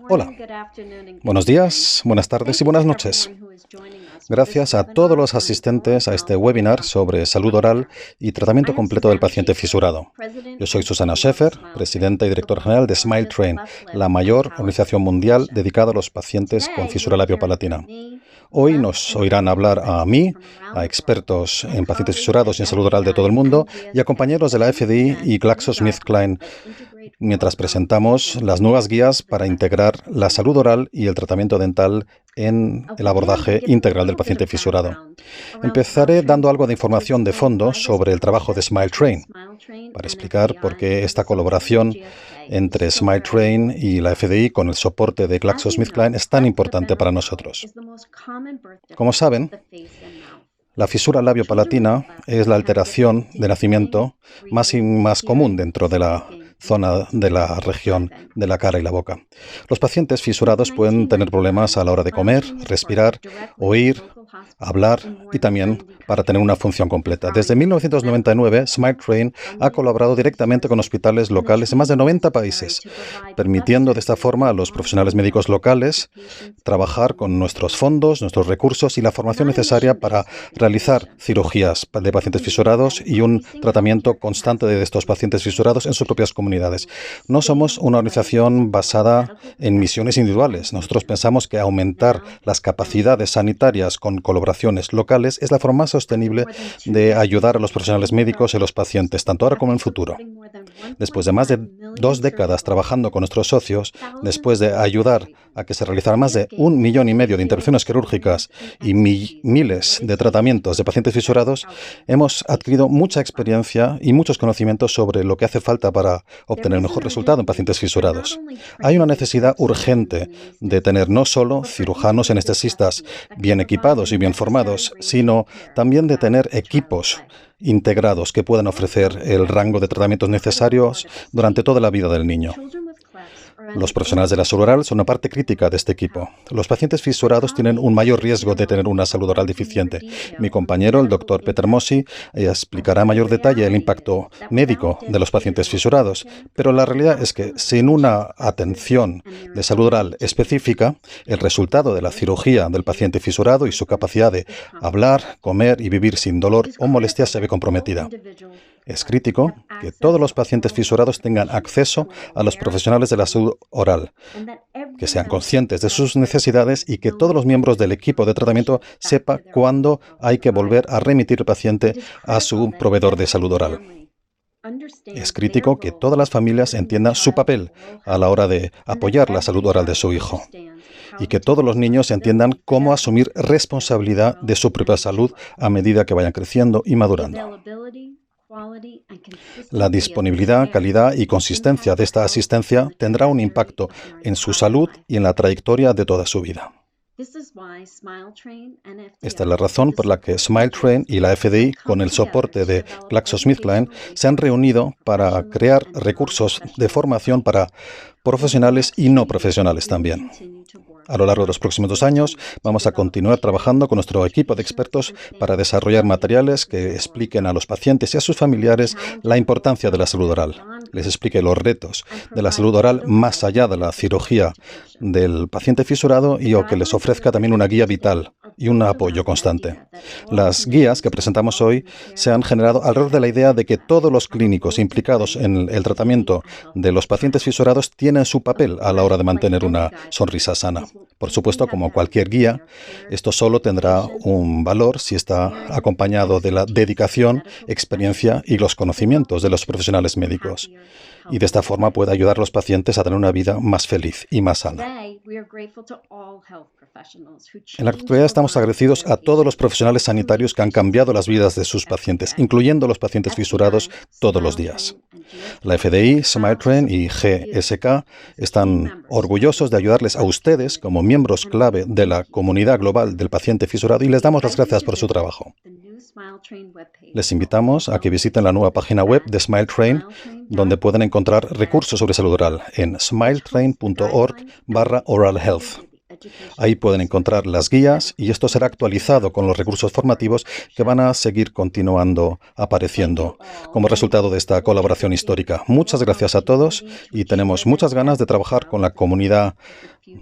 Hola, buenos días, buenas tardes y buenas noches. Gracias a todos los asistentes a este webinar sobre salud oral y tratamiento completo del paciente fisurado. Yo soy Susana Scheffer, presidenta y directora general de Smile Train, la mayor organización mundial dedicada a los pacientes con fisura labiopalatina. Hoy nos oirán hablar a mí, a expertos en pacientes fisurados y en salud oral de todo el mundo y a compañeros de la FDI y GlaxoSmithKline, mientras presentamos las nuevas guías para integrar la salud oral y el tratamiento dental en el abordaje integral del paciente fisurado. Empezaré dando algo de información de fondo sobre el trabajo de Smile Train, para explicar por qué esta colaboración entre Smile Train y la FDI con el soporte de GlaxoSmithKline es tan importante para nosotros. Como saben, la fisura labiopalatina es la alteración de nacimiento más común dentro de la zona de la región de la cara y la boca. Los pacientes fisurados pueden tener problemas a la hora de comer, respirar, oír, hablar y también para tener una función completa. Desde 1999, Smile Train ha colaborado directamente con hospitales locales en más de 90 países, permitiendo de esta forma a los profesionales médicos locales trabajar con nuestros fondos, nuestros recursos y la formación necesaria para realizar cirugías de pacientes fisurados y un tratamiento constante de estos pacientes fisurados en sus propias comunidades. No somos una organización basada en misiones individuales. Nosotros pensamos que aumentar las capacidades sanitarias con colaboraciones locales es la forma más sostenible de ayudar a los profesionales médicos y los pacientes, tanto ahora como en el futuro. Después de más de 2 décadas trabajando con nuestros socios, después de ayudar a que se realizaran más de 1,5 millones de intervenciones quirúrgicas y miles de tratamientos de pacientes fisurados, hemos adquirido mucha experiencia y muchos conocimientos sobre lo que hace falta para obtener el mejor resultado en pacientes fisurados. Hay una necesidad urgente de tener no solo cirujanos anestesistas bien equipados y bien formados, sino también de tener equipos integrados que puedan ofrecer el rango de tratamientos necesarios durante toda la vida del niño. Los profesionales de la salud oral son una parte crítica de este equipo. Los pacientes fisurados tienen un mayor riesgo de tener una salud oral deficiente. Mi compañero, el doctor Peter Mossi, explicará en mayor detalle el impacto médico de los pacientes fisurados, pero la realidad es que sin una atención de salud oral específica, el resultado de la cirugía del paciente fisurado y su capacidad de hablar, comer y vivir sin dolor o molestia se ve comprometida. Es crítico que todos los pacientes fisurados tengan acceso a los profesionales de la salud oral, que sean conscientes de sus necesidades y que todos los miembros del equipo de tratamiento sepan cuándo hay que volver a remitir el paciente a su proveedor de salud oral. Es crítico que todas las familias entiendan su papel a la hora de apoyar la salud oral de su hijo y que todos los niños entiendan cómo asumir responsabilidad de su propia salud a medida que vayan creciendo y madurando. La disponibilidad, calidad y consistencia de esta asistencia tendrá un impacto en su salud y en la trayectoria de toda su vida. Esta es la razón por la que Smile Train y la FDI, con el soporte de GlaxoSmithKline, se han reunido para crear recursos de formación para profesionales y no profesionales también. A lo largo de los próximos 2 años vamos a continuar trabajando con nuestro equipo de expertos para desarrollar materiales que expliquen a los pacientes y a sus familiares la importancia de la salud oral. Les explique los retos de la salud oral más allá de la cirugía del paciente fisurado y que les ofrezca también una guía vital y un apoyo constante. Las guías que presentamos hoy se han generado alrededor de la idea de que todos los clínicos implicados en el tratamiento de los pacientes fisurados tienen su papel a la hora de mantener una sonrisa sana. Por supuesto, como cualquier guía, esto solo tendrá un valor si está acompañado de la dedicación, experiencia y los conocimientos de los profesionales médicos. Y de esta forma puede ayudar a los pacientes a tener una vida más feliz y más sana. En la actualidad estamos agradecidos a todos los profesionales sanitarios que han cambiado las vidas de sus pacientes, incluyendo los pacientes fisurados todos los días. La FDI, Smile Train y GSK están orgullosos de ayudarles a ustedes como miembros clave de la comunidad global del paciente fisurado y les damos las gracias por su trabajo. Les invitamos a que visiten la nueva página web de Smile Train, donde pueden encontrar recursos sobre salud oral en smiletrain.org/oralhealth. Ahí pueden encontrar las guías y esto será actualizado con los recursos formativos que van a seguir continuando apareciendo como resultado de esta colaboración histórica. Muchas gracias a todos y tenemos muchas ganas de trabajar con la comunidad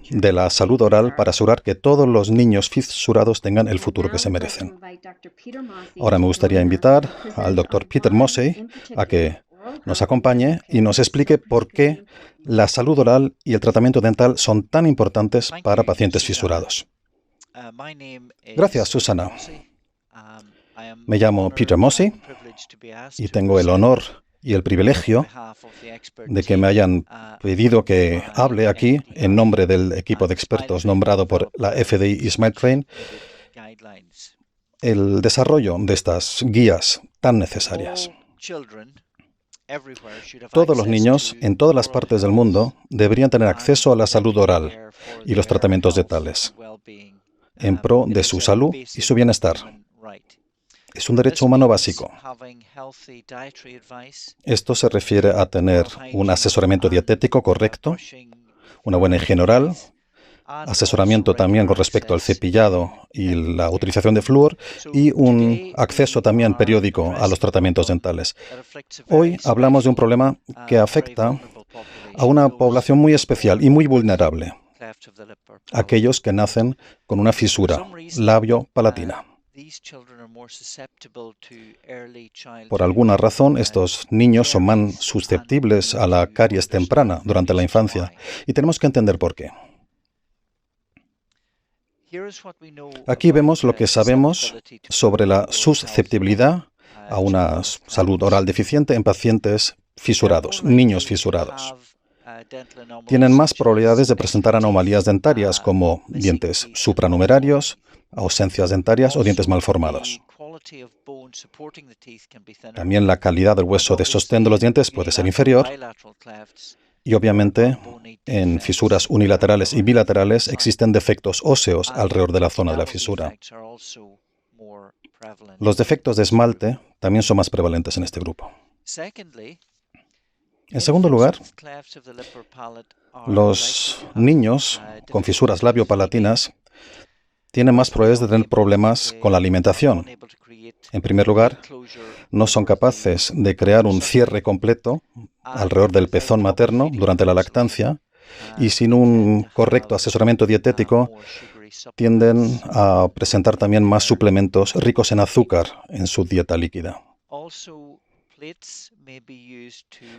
de la salud oral para asegurar que todos los niños fisurados tengan el futuro que se merecen. Ahora me gustaría invitar al Dr. Peter Mossey a que nos acompañe y nos explique por qué la salud oral y el tratamiento dental son tan importantes para pacientes fisurados. Gracias, Susana. Me llamo Peter Mossey y tengo el honor y el privilegio de que me hayan pedido que hable aquí en nombre del equipo de expertos nombrado por la FDI y SmileTrain el desarrollo de estas guías tan necesarias. Todos los niños en todas las partes del mundo deberían tener acceso a la salud oral y los tratamientos dentales en pro de su salud y su bienestar. Es un derecho humano básico. Esto se refiere a tener un asesoramiento dietético correcto, una buena higiene oral, asesoramiento también con respecto al cepillado y la utilización de flúor y un acceso también periódico a los tratamientos dentales. Hoy hablamos de un problema que afecta a una población muy especial y muy vulnerable, aquellos que nacen con una fisura labio-palatina. Por alguna razón, estos niños son más susceptibles a la caries temprana durante la infancia y tenemos que entender por qué. Aquí vemos lo que sabemos sobre la susceptibilidad a una salud oral deficiente en pacientes fisurados, niños fisurados. Tienen más probabilidades de presentar anomalías dentarias como dientes supranumerarios, ausencias dentarias o dientes malformados. También la calidad del hueso de sostén de los dientes puede ser inferior. Y obviamente, en fisuras unilaterales y bilaterales existen defectos óseos alrededor de la zona de la fisura. Los defectos de esmalte también son más prevalentes en este grupo. En segundo lugar, los niños con fisuras labiopalatinas tienen más probabilidades de tener problemas con la alimentación. En primer lugar, no son capaces de crear un cierre completo alrededor del pezón materno durante la lactancia y sin un correcto asesoramiento dietético tienden a presentar también más suplementos ricos en azúcar en su dieta líquida.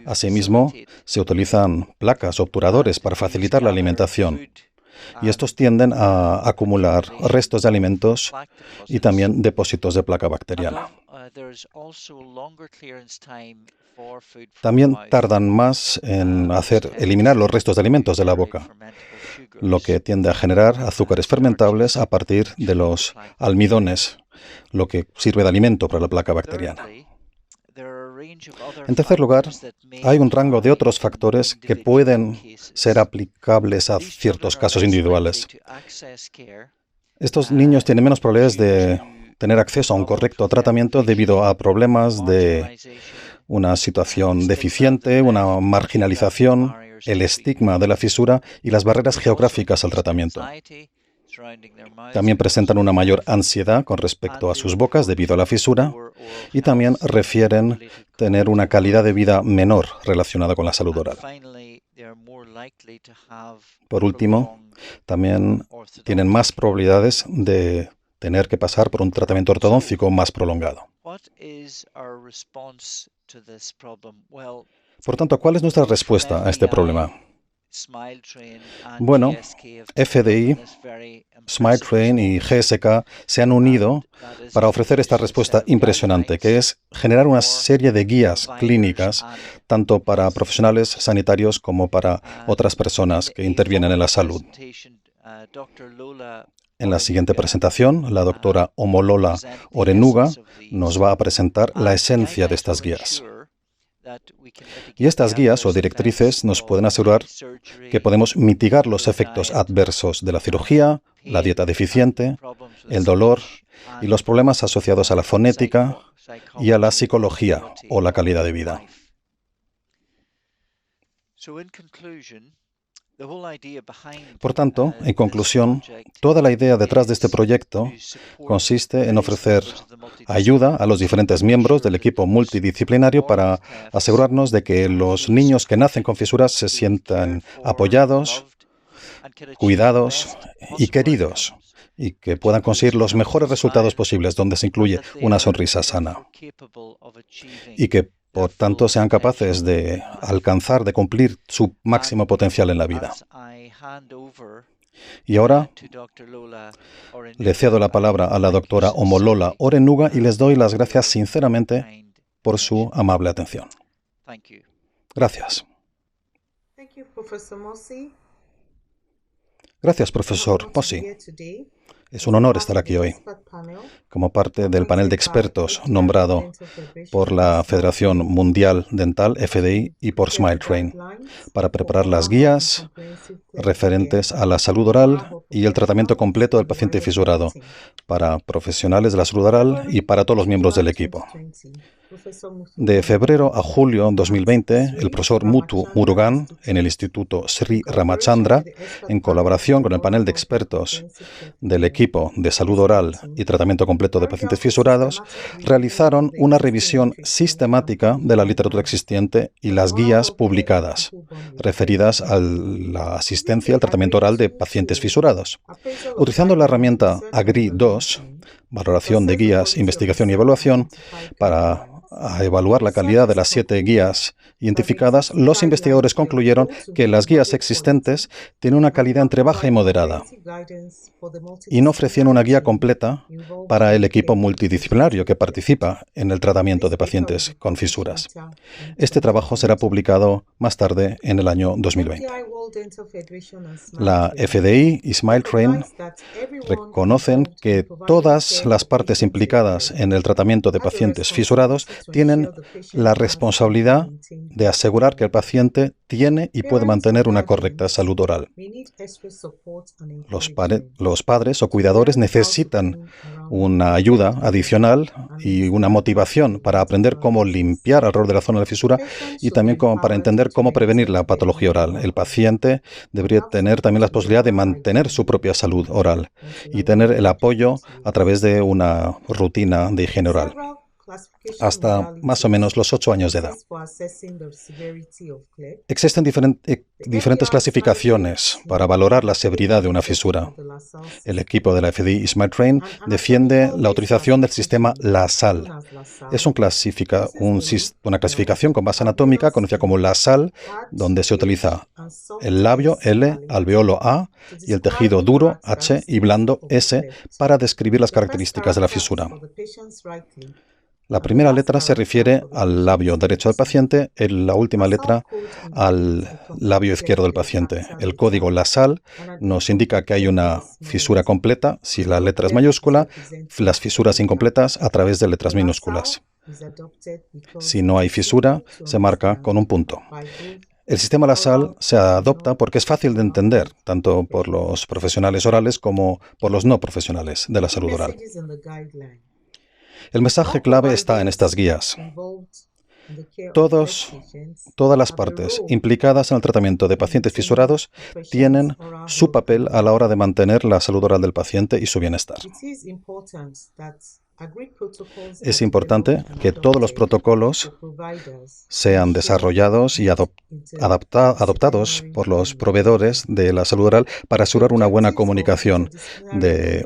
Asimismo, se utilizan placas obturadores para facilitar la alimentación y estos tienden a acumular restos de alimentos y también depósitos de placa bacteriana. También tardan más en eliminar los restos de alimentos de la boca, lo que tiende a generar azúcares fermentables a partir de los almidones, lo que sirve de alimento para la placa bacteriana. En tercer lugar, hay un rango de otros factores que pueden ser aplicables a ciertos casos individuales. Estos niños tienen menos probabilidades de tener acceso a un correcto tratamiento debido a problemas de una situación deficiente, una marginalización, el estigma de la fisura y las barreras geográficas al tratamiento. También presentan una mayor ansiedad con respecto a sus bocas debido a la fisura y también refieren tener una calidad de vida menor relacionada con la salud oral. Por último, también tienen más probabilidades de tener que pasar por un tratamiento ortodóntico más prolongado. Por tanto, ¿cuál es nuestra respuesta a este problema? Bueno, FDI, SmileTrain y GSK se han unido para ofrecer esta respuesta impresionante, que es generar una serie de guías clínicas, tanto para profesionales sanitarios como para otras personas que intervienen en la salud. En la siguiente presentación, la doctora Omolola Orenuga nos va a presentar la esencia de estas guías. Y estas guías o directrices nos pueden asegurar que podemos mitigar los efectos adversos de la cirugía, la dieta deficiente, el dolor y los problemas asociados a la fonética y a la psicología o la calidad de vida. Por tanto, en conclusión, toda la idea detrás de este proyecto consiste en ofrecer ayuda a los diferentes miembros del equipo multidisciplinario para asegurarnos de que los niños que nacen con fisuras se sientan apoyados, cuidados y queridos, y que puedan conseguir los mejores resultados posibles, donde se incluye una sonrisa sana, y que por tanto sean capaces de alcanzar, de cumplir su máximo potencial en la vida. Y ahora le cedo la palabra a la doctora Omolola Orenuga y les doy las gracias sinceramente por su amable atención. Gracias. Gracias, profesor Mossi. Es un honor estar aquí hoy, como parte del panel de expertos nombrado por la Federación Mundial Dental, FDI, y por SmileTrain, para preparar las guías referentes a la salud oral y el tratamiento completo del paciente fisurado, para profesionales de la salud oral y para todos los miembros del equipo. De febrero a julio de 2020, el profesor Muthu Murugan, en el Instituto Sri Ramachandra, en colaboración con el panel de expertos del equipo de salud oral y tratamiento completo de pacientes fisurados, realizaron una revisión sistemática de la literatura existente y las guías publicadas, referidas a la asistencia al tratamiento oral de pacientes fisurados. Utilizando la herramienta AGRI-2, valoración de guías, investigación y evaluación, para evaluar la calidad de las 7 guías identificadas, los investigadores concluyeron que las guías existentes tienen una calidad entre baja y moderada y no ofrecían una guía completa para el equipo multidisciplinario que participa en el tratamiento de pacientes con fisuras. Este trabajo será publicado más tarde en el año 2020. La FDI y SmileTrain reconocen que todas las partes implicadas en el tratamiento de pacientes fisurados tienen la responsabilidad de asegurar que el paciente tiene y puede mantener una correcta salud oral. Los padres o cuidadores necesitan una ayuda adicional y una motivación para aprender cómo limpiar alrededor de la zona de la fisura y también para entender cómo prevenir la patología oral. El paciente debería tener también la posibilidad de mantener su propia salud oral y tener el apoyo a través de una rutina de higiene oral, hasta más o menos los 8 años de edad. Existen diferentes clasificaciones para valorar la severidad de una fisura. El equipo de la FDI y SmileTrain defiende la utilización del sistema LaSalle. Es una clasificación con base anatómica conocida como LaSalle, donde se utiliza el labio L, alveolo A y el tejido duro H y blando S para describir las características de la fisura. La primera letra se refiere al labio derecho del paciente, la última letra al labio izquierdo del paciente. El código LaSalle nos indica que hay una fisura completa si la letra es mayúscula, las fisuras incompletas a través de letras minúsculas. Si no hay fisura, se marca con un punto. El sistema LaSalle se adopta porque es fácil de entender, tanto por los profesionales orales como por los no profesionales de la salud oral. El mensaje clave está en estas guías. Todas las partes implicadas en el tratamiento de pacientes fisurados tienen su papel a la hora de mantener la salud oral del paciente y su bienestar. Es importante que todos los protocolos sean desarrollados y adoptados por los proveedores de la salud oral para asegurar una buena comunicación,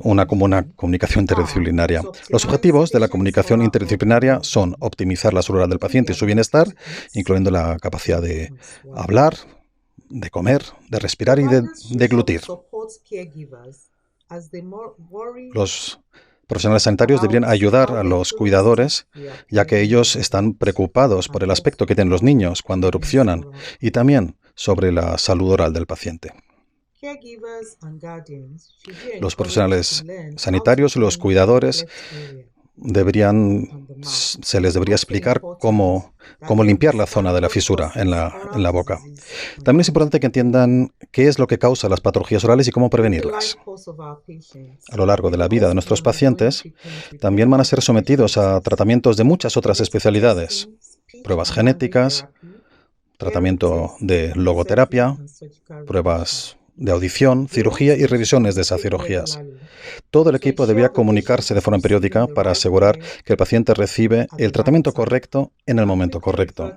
una comunicación interdisciplinaria. Los objetivos de la comunicación interdisciplinaria son optimizar la salud oral del paciente y su bienestar, incluyendo la capacidad de hablar, de comer, de respirar y de deglutir. Los profesionales sanitarios deberían ayudar a los cuidadores, ya que ellos están preocupados por el aspecto que tienen los niños cuando erupcionan y también sobre la salud oral del paciente. Los profesionales sanitarios y los cuidadores se les debería explicar cómo limpiar la zona de la fisura en la boca. También es importante que entiendan qué es lo que causa las patologías orales y cómo prevenirlas. A lo largo de la vida de nuestros pacientes, también van a ser sometidos a tratamientos de muchas otras especialidades, pruebas genéticas, tratamiento de logoterapia, pruebas de audición, cirugía y revisiones de esas cirugías. Todo el equipo debía comunicarse de forma periódica para asegurar que el paciente recibe el tratamiento correcto en el momento correcto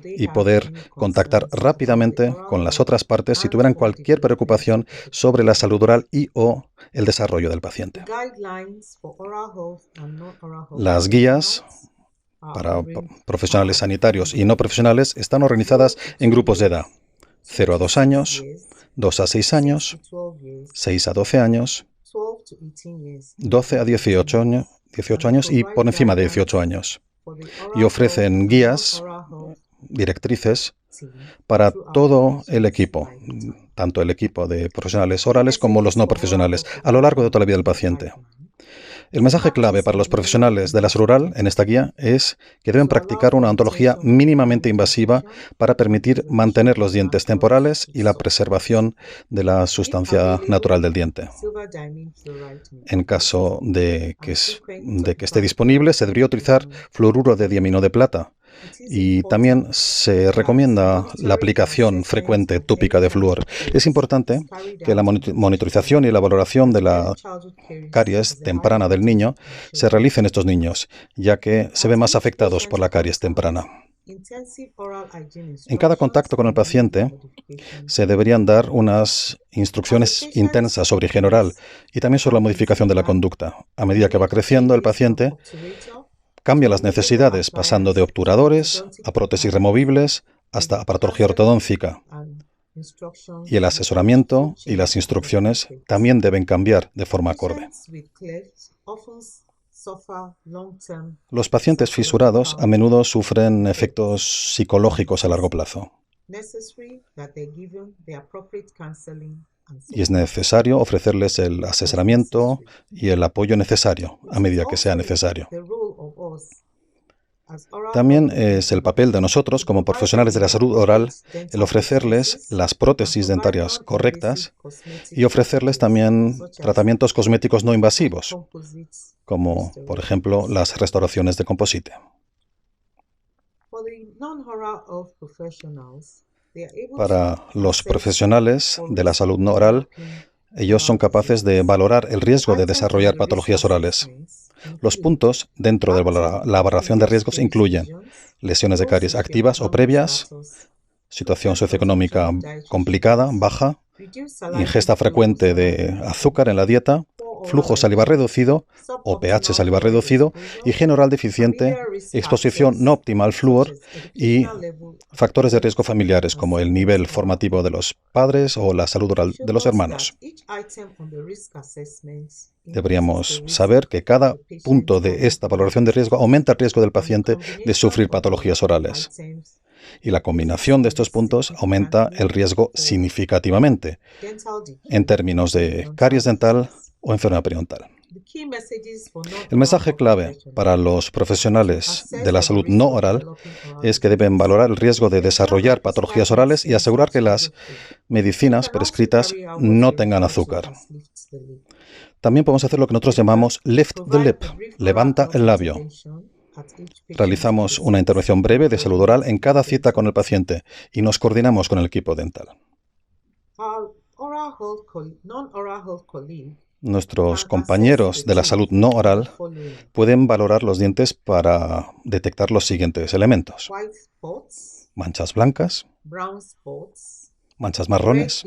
y poder contactar rápidamente con las otras partes si tuvieran cualquier preocupación sobre la salud oral y o el desarrollo del paciente. Las guías para profesionales sanitarios y no profesionales están organizadas en grupos de edad: 0 a 2 años, 2 a 6 años, 6 a 12 años, 12 a 18 años y por encima de 18 años. Y ofrecen guías, directrices para todo el equipo, tanto el equipo de profesionales orales como los no profesionales, a lo largo de toda la vida del paciente. El mensaje clave para los profesionales de la salud oral en esta guía es que deben practicar una odontología mínimamente invasiva para permitir mantener los dientes temporales y la preservación de la sustancia natural del diente. En caso de que esté disponible, se debería utilizar fluoruro de diamino de plata. Y también se recomienda la aplicación frecuente tópica de flúor. Es importante que la monitorización y la valoración de la caries temprana del niño se realice en estos niños, ya que se ven más afectados por la caries temprana. En cada contacto con el paciente se deberían dar unas instrucciones intensas sobre higiene oral y también sobre la modificación de la conducta. A medida que va creciendo el paciente, cambia las necesidades, pasando de obturadores a prótesis removibles hasta aparatología ortodóntica. Y el asesoramiento y las instrucciones también deben cambiar de forma acorde. Los pacientes fisurados a menudo sufren efectos psicológicos a largo plazo. Y es necesario ofrecerles el asesoramiento y el apoyo necesario a medida que sea necesario. También es el papel de nosotros, como profesionales de la salud oral, el ofrecerles las prótesis dentarias correctas y ofrecerles también tratamientos cosméticos no invasivos, como, por ejemplo, las restauraciones de composite. Para los profesionales de la salud no oral, ellos son capaces de valorar el riesgo de desarrollar patologías orales. Los puntos dentro de la valoración de riesgos incluyen lesiones de caries activas o previas, situación socioeconómica complicada, baja, ingesta frecuente de azúcar en la dieta, flujo salivar reducido o pH salivar reducido, higiene oral deficiente, exposición no óptima al flúor y factores de riesgo familiares como el nivel formativo de los padres o la salud oral de los hermanos. Deberíamos saber que cada punto de esta valoración de riesgo aumenta el riesgo del paciente de sufrir patologías orales. Y la combinación de estos puntos aumenta el riesgo significativamente en términos de caries dental o enfermedad periodontal. El mensaje clave para los profesionales de la salud no oral es que deben valorar el riesgo de desarrollar patologías orales y asegurar que las medicinas prescritas no tengan azúcar. También podemos hacer lo que nosotros llamamos lift the lip, levanta el labio. Realizamos una intervención breve de salud oral en cada cita con el paciente y nos coordinamos con el equipo dental. Nuestros compañeros de la salud no oral pueden valorar los dientes para detectar los siguientes elementos: manchas blancas, manchas marrones,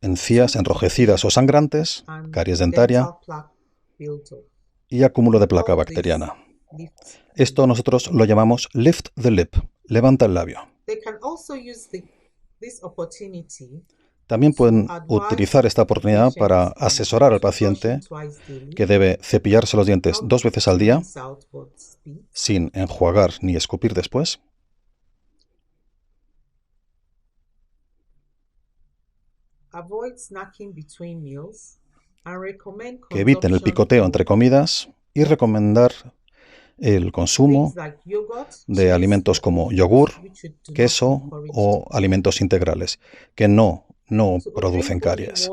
encías enrojecidas o sangrantes, caries dentaria y acúmulo de placa bacteriana. Esto nosotros lo llamamos lift the lip, levanta el labio. También pueden utilizar esta oportunidad para asesorar al paciente que debe cepillarse los dientes 2 veces al día, sin enjuagar ni escupir después. Que eviten el picoteo entre comidas y recomendar el consumo de alimentos como yogur, queso o alimentos integrales, que no producen caries.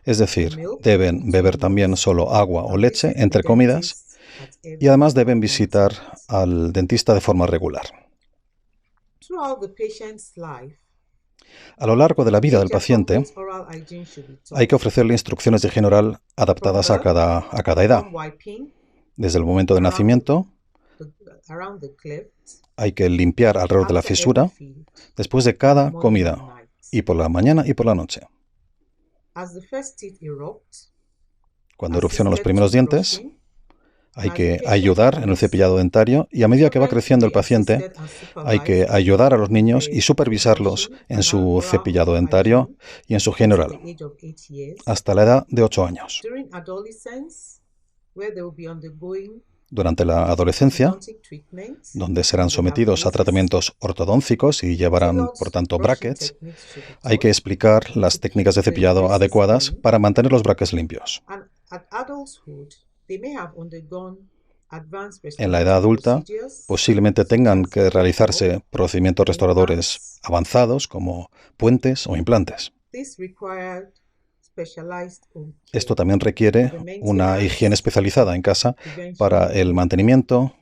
Es decir, deben beber también solo agua o leche entre comidas y además deben visitar al dentista de forma regular. A lo largo de la vida del paciente, hay que ofrecerle instrucciones de higiene oral adaptadas a cada edad. Desde el momento de nacimiento, hay que limpiar alrededor de la fisura después de cada comida, y por la mañana y por la noche. Cuando erupcionan los primeros dientes, hay que ayudar en el cepillado dentario, y a medida que va creciendo el paciente, hay que ayudar a los niños y supervisarlos en su cepillado dentario y en su higiene oral, hasta la edad de 8 años. Durante la adolescencia, donde serán sometidos a tratamientos ortodónticos y llevarán, por tanto, brackets, hay que explicar las técnicas de cepillado adecuadas para mantener los brackets limpios. En la edad adulta, posiblemente tengan que realizarse procedimientos restauradores avanzados como puentes o implantes. Esto también requiere una higiene especializada en casa para el mantenimiento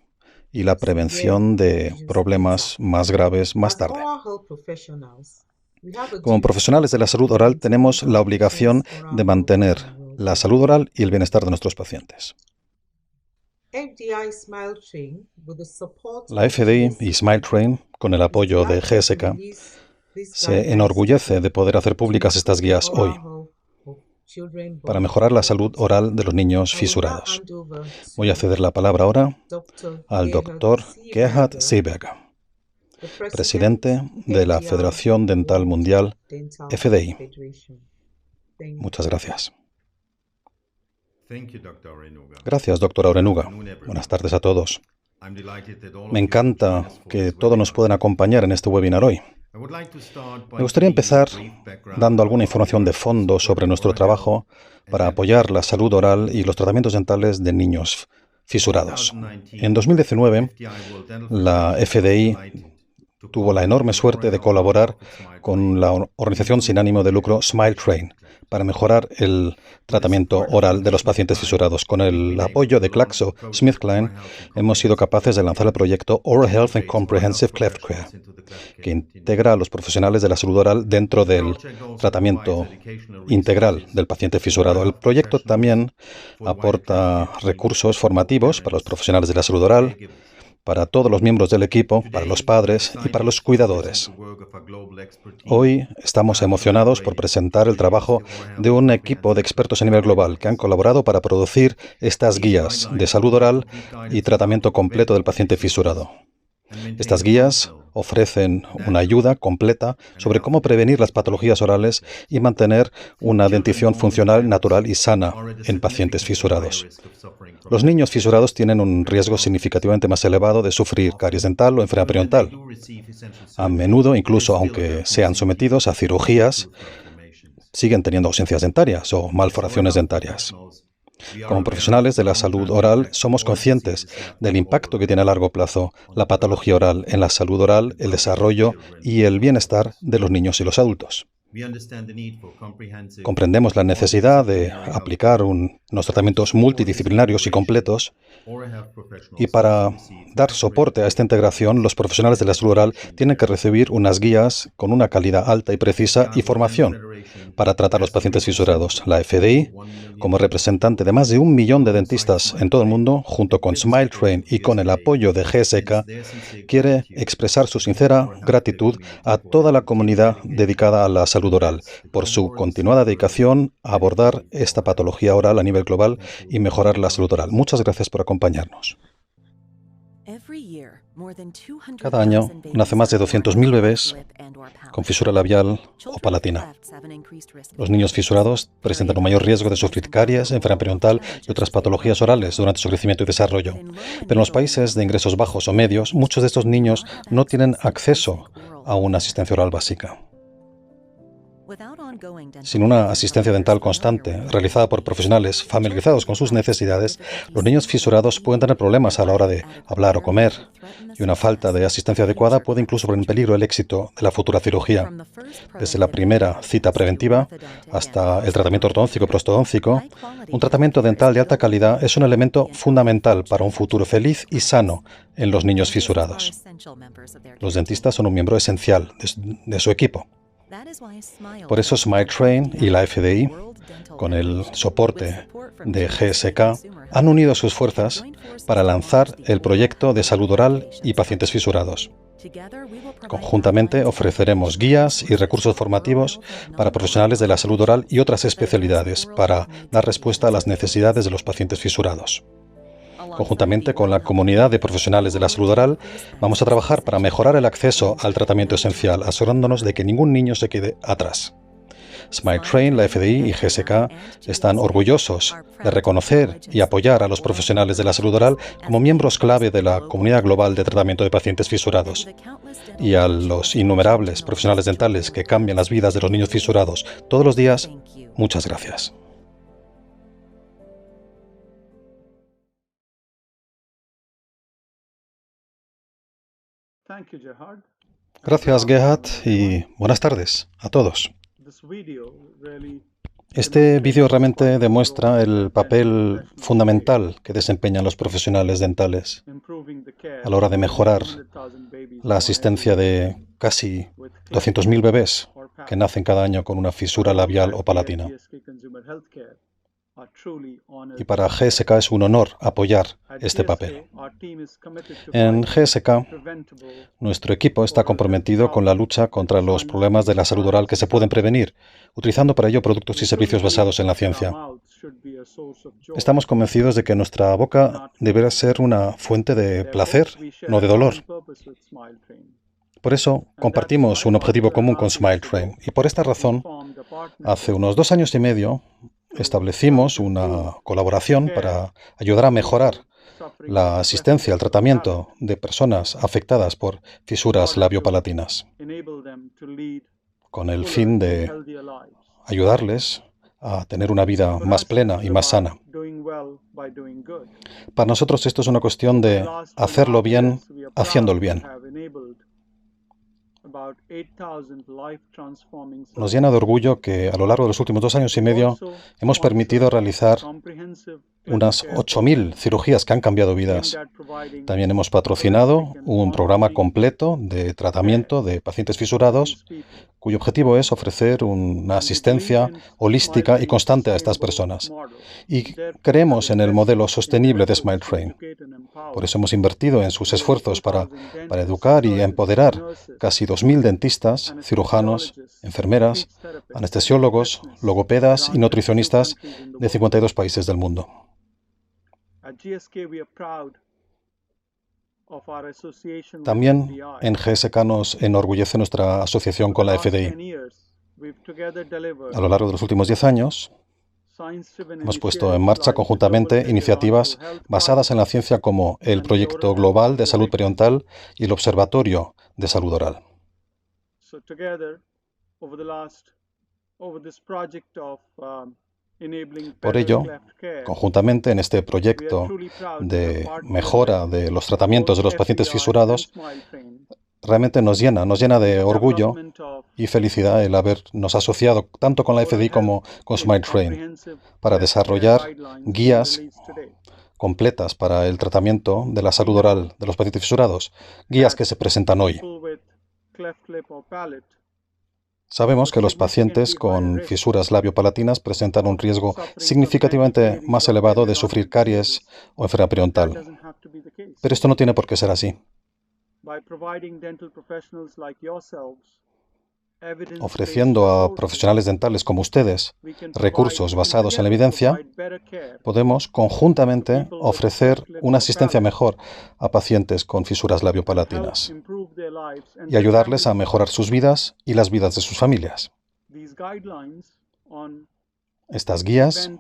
y la prevención de problemas más graves más tarde. Como profesionales de la salud oral, tenemos la obligación de mantener la salud oral y el bienestar de nuestros pacientes. La FDI y Smile Train, con el apoyo de GSK, se enorgullece de poder hacer públicas estas guías hoy para mejorar la salud oral de los niños fisurados. Voy a ceder la palabra ahora al Dr. Gerhard Seeberger, presidente de la Federación Dental Mundial, FDI. Muchas gracias. Gracias, doctora Orenuga. Buenas tardes a todos. Me encanta que todos nos puedan acompañar en este webinar hoy. Me gustaría empezar dando alguna información de fondo sobre nuestro trabajo para apoyar la salud oral y los tratamientos dentales de niños fisurados. En 2019, la FDI tuvo la enorme suerte de colaborar con la organización sin ánimo de lucro Smile Train para mejorar el tratamiento oral de los pacientes fisurados. Con el apoyo de GlaxoSmithKline hemos sido capaces de lanzar el proyecto Oral Health and Comprehensive Cleft Care, que integra a los profesionales de la salud oral dentro del tratamiento integral del paciente fisurado. El proyecto también aporta recursos formativos para los profesionales de la salud oral, para todos los miembros del equipo, para los padres y para los cuidadores. Hoy estamos emocionados por presentar el trabajo de un equipo de expertos a nivel global que han colaborado para producir estas guías de salud oral y tratamiento completo del paciente fisurado. Estas guías ofrecen una ayuda completa sobre cómo prevenir las patologías orales y mantener una dentición funcional, natural y sana en pacientes fisurados. Los niños fisurados tienen un riesgo significativamente más elevado de sufrir caries dental o enfermedad periodontal. A menudo, incluso aunque sean sometidos a cirugías, siguen teniendo ausencias dentarias o malformaciones dentarias. Como profesionales de la salud oral, somos conscientes del impacto que tiene a largo plazo la patología oral en la salud oral, el desarrollo y el bienestar de los niños y los adultos. Comprendemos la necesidad de aplicar unos tratamientos multidisciplinarios y completos, y para dar soporte a esta integración, los profesionales de la salud oral tienen que recibir unas guías con una calidad alta y precisa y formación para tratar a los pacientes fisurados. La FDI, como representante de más de 1 millón de dentistas en todo el mundo, junto con Smile Train y con el apoyo de GSK, quiere expresar su sincera gratitud a toda la comunidad dedicada a la salud oral por su continuada dedicación a abordar esta patología oral a nivel global y mejorar la salud oral. Muchas gracias por acompañarnos. Cada año nace más de 200.000 bebés con fisura labial o palatina. Los niños fisurados presentan un mayor riesgo de sufrir caries, enfermedad periodontal y otras patologías orales durante su crecimiento y desarrollo. Pero en los países de ingresos bajos o medios, muchos de estos niños no tienen acceso a una asistencia oral básica. Sin una asistencia dental constante, realizada por profesionales familiarizados con sus necesidades, los niños fisurados pueden tener problemas a la hora de hablar o comer, y una falta de asistencia adecuada puede incluso poner en peligro el éxito de la futura cirugía. Desde la primera cita preventiva hasta el tratamiento ortodóntico y prostodóntico, un tratamiento dental de alta calidad es un elemento fundamental para un futuro feliz y sano en los niños fisurados. Los dentistas son un miembro esencial de su equipo. Por eso SmileTrain y la FDI, con el soporte de GSK, han unido sus fuerzas para lanzar el proyecto de salud oral y pacientes fisurados. Conjuntamente ofreceremos guías y recursos formativos para profesionales de la salud oral y otras especialidades para dar respuesta a las necesidades de los pacientes fisurados. Conjuntamente con la comunidad de profesionales de la salud oral, vamos a trabajar para mejorar el acceso al tratamiento esencial, asegurándonos de que ningún niño se quede atrás. SmileTrain, la FDI y GSK están orgullosos de reconocer y apoyar a los profesionales de la salud oral como miembros clave de la comunidad global de tratamiento de pacientes fisurados. Y a los innumerables profesionales dentales que cambian las vidas de los niños fisurados todos los días, muchas gracias. Gracias, Gerhard, y buenas tardes a todos. Este vídeo realmente demuestra el papel fundamental que desempeñan los profesionales dentales a la hora de mejorar la asistencia de casi 200.000 bebés que nacen cada año con una fisura labial o palatina. Y para GSK es un honor apoyar este papel. En GSK, nuestro equipo está comprometido con la lucha contra los problemas de la salud oral que se pueden prevenir, utilizando para ello productos y servicios basados en la ciencia. Estamos convencidos de que nuestra boca deberá ser una fuente de placer, no de dolor. Por eso, compartimos un objetivo común con SmileTrain, y por esta razón, hace unos 2 años y medio, establecimos una colaboración para ayudar a mejorar la asistencia al tratamiento de personas afectadas por fisuras labiopalatinas, con el fin de ayudarles a tener una vida más plena y más sana. Para nosotros esto es una cuestión de hacerlo bien, haciendo el bien. Nos llena de orgullo que a lo largo de los últimos 2 años y medio hemos permitido realizar unas 8.000 cirugías que han cambiado vidas. También hemos patrocinado un programa completo de tratamiento de pacientes fisurados, cuyo objetivo es ofrecer una asistencia holística y constante a estas personas. Y creemos en el modelo sostenible de SmileTrain. Por eso hemos invertido en sus esfuerzos para educar y empoderar casi 2.000 dentistas, cirujanos, enfermeras, anestesiólogos, logopedas y nutricionistas de 52 países del mundo. También en GSK nos enorgullece nuestra asociación con la FDI. A lo largo de los últimos 10 años, hemos puesto en marcha conjuntamente iniciativas basadas en la ciencia como el Proyecto Global de Salud Periodontal y el Observatorio de Salud Oral. Por ello, conjuntamente en este proyecto de mejora de los tratamientos de los pacientes fisurados, realmente nos llena de orgullo y felicidad el habernos asociado tanto con la FDI como con SmileTrain para desarrollar guías completas para el tratamiento de la salud oral de los pacientes fisurados, guías que se presentan hoy. Sabemos que los pacientes con fisuras labiopalatinas presentan un riesgo significativamente más elevado de sufrir caries o enfermedad periodontal. Pero esto no tiene por qué ser así. Ofreciendo a profesionales dentales como ustedes recursos basados en la evidencia, podemos conjuntamente ofrecer una asistencia mejor a pacientes con fisuras labiopalatinas y ayudarles a mejorar sus vidas y las vidas de sus familias. Estas guías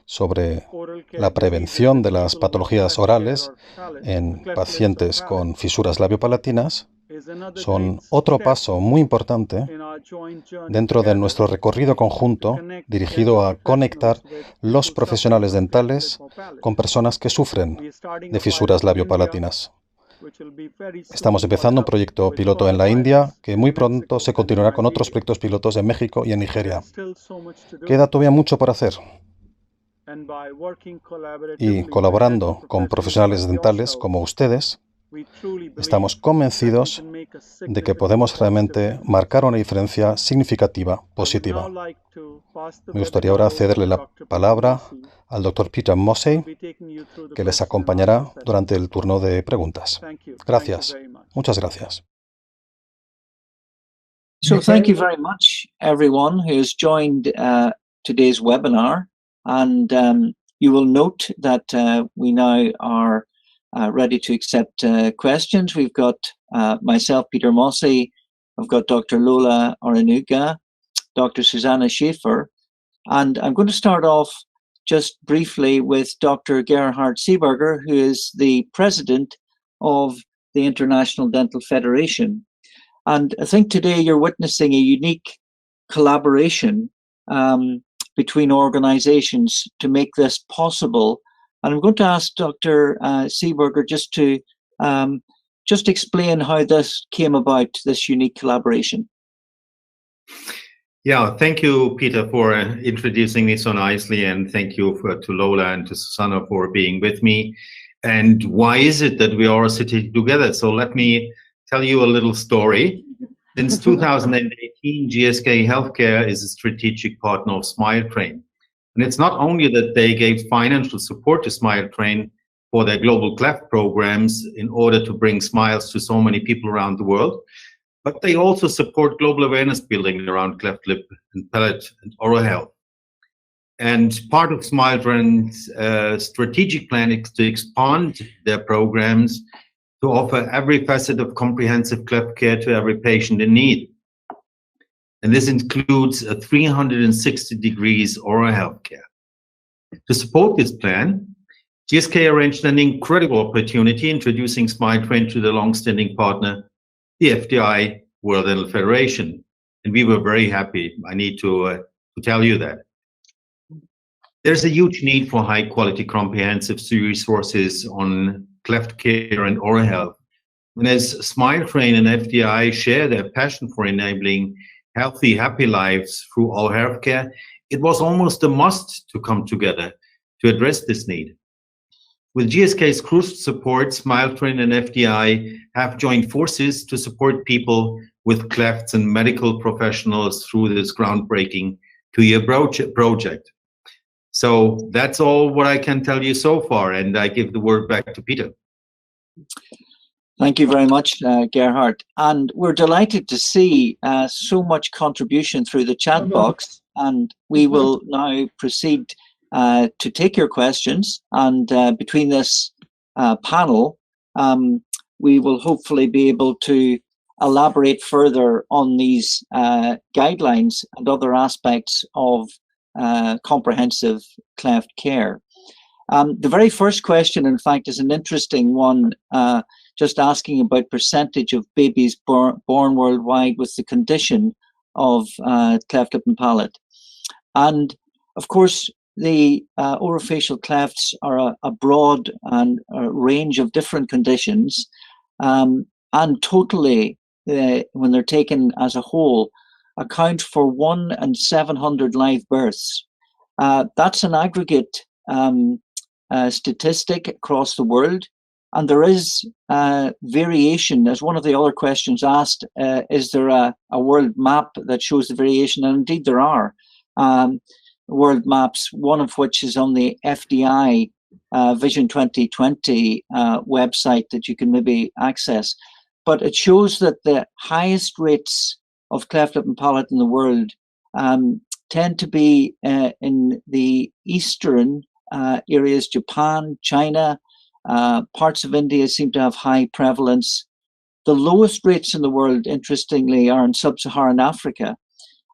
sobre la prevención de las patologías orales en pacientes con fisuras labiopalatinas son otro paso muy importante dentro de nuestro recorrido conjunto dirigido a conectar los profesionales dentales con personas que sufren de fisuras labiopalatinas. Estamos empezando un proyecto piloto en la India que muy pronto se continuará con otros proyectos pilotos en México y en Nigeria. Queda todavía mucho por hacer. Y colaborando con profesionales dentales como ustedes, estamos convencidos de que podemos realmente marcar una diferencia significativa, positiva. Me gustaría ahora cederle la palabra al Dr. Peter Mossey, que les acompañará durante el turno de preguntas. Gracias. Muchas gracias. So thank you very much, everyone who has joined today's webinar. And you will note that we now are ready to accept questions. We've got myself, Peter Mossey. I've got Dr. Lola Oranuga, Dr. Susanna Schaefer. And I'm going to start off just briefly with Dr. Gerhard Seeberger, who is the president of the International Dental Federation. And I think today you're witnessing a unique collaboration between organizations to make this possible. And I'm going to ask Dr. Seeberger just to just explain how this came about, this unique collaboration. Yeah, thank you, Peter, for introducing me so nicely, and thank you to Lola and to Susanna for being with me. And why is it that we are sitting together? So let me tell you a little story. Since 2018, GSK Healthcare is a strategic partner of SmileTrain. And it's not only that they gave financial support to SmileTrain for their global Cleft programs in order to bring smiles to so many people around the world, but they also support global awareness building around cleft lip and palate and oral health. And part of SmileTrain's strategic plan is to expand their programs to offer every facet of comprehensive cleft care to every patient in need. And this includes a 360 degrees oral health care. To support this plan, GSK arranged an incredible opportunity introducing SmileTrain to the long-standing partner, the FDI, World Dental Federation. And we were very happy. I need to tell you that. There's a huge need for high-quality comprehensive resources on cleft care and oral health. And as SmileTrain and FDI share their passion for enabling healthy, happy lives through all healthcare, it was almost a must to come together to address this need. With GSK's crucial support, SmileTrain and FDI have joined forces to support people with clefts and medical professionals through this groundbreaking two-year project. So that's all what I can tell you so far, and I give the word back to Peter. Thank you very much, Gerhard. And we're delighted to see so much contribution through the chat box. And we will now proceed to take your questions. And between this panel, we will hopefully be able to elaborate further on these guidelines and other aspects of comprehensive cleft care. The very first question, in fact, is an interesting one, just asking about percentage of babies born worldwide with the condition of cleft lip and palate. And of course, the orofacial clefts are a broad and range of different conditions, and totally, when they're taken as a whole, account for 1 in 700 live births. That's an aggregate statistic across the world, and there is variation. As one of the other questions asked, is there a world map that shows the variation? And indeed there are world maps, one of which is on the FDI Vision 2020 website that you can maybe access. But it shows that the highest rates of cleft lip and palate in the world tend to be in the eastern areas, Japan, China, parts of India seem to have high prevalence. The lowest rates in the world, interestingly, are in Sub-Saharan Africa,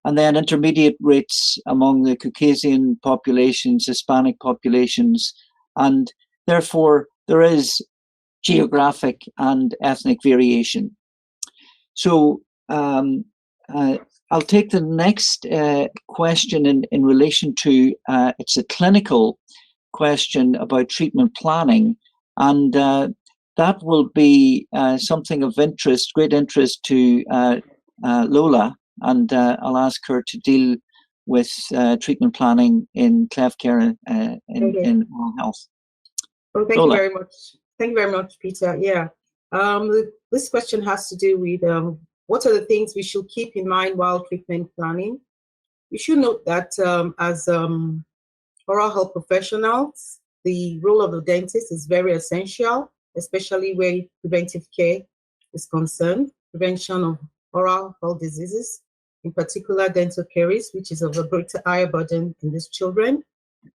and then intermediate rates among the Caucasian populations, Hispanic populations, and therefore there is geographic and ethnic variation. So I'll take the next question in relation to, it's a clinical question about treatment planning, and that will be something of interest, great interest to Lola, and I'll ask her to deal with treatment planning in cleft care in oral health. Well, thank Lola. you very much. Thank you very much, Peter. Yeah, this question has to do with what are the things we should keep in mind while treatment planning. We should note that as oral health professionals, the role of the dentist is very essential, especially where preventive care is concerned, prevention of oral health diseases, in particular dental caries, which is of a greater higher burden in these children.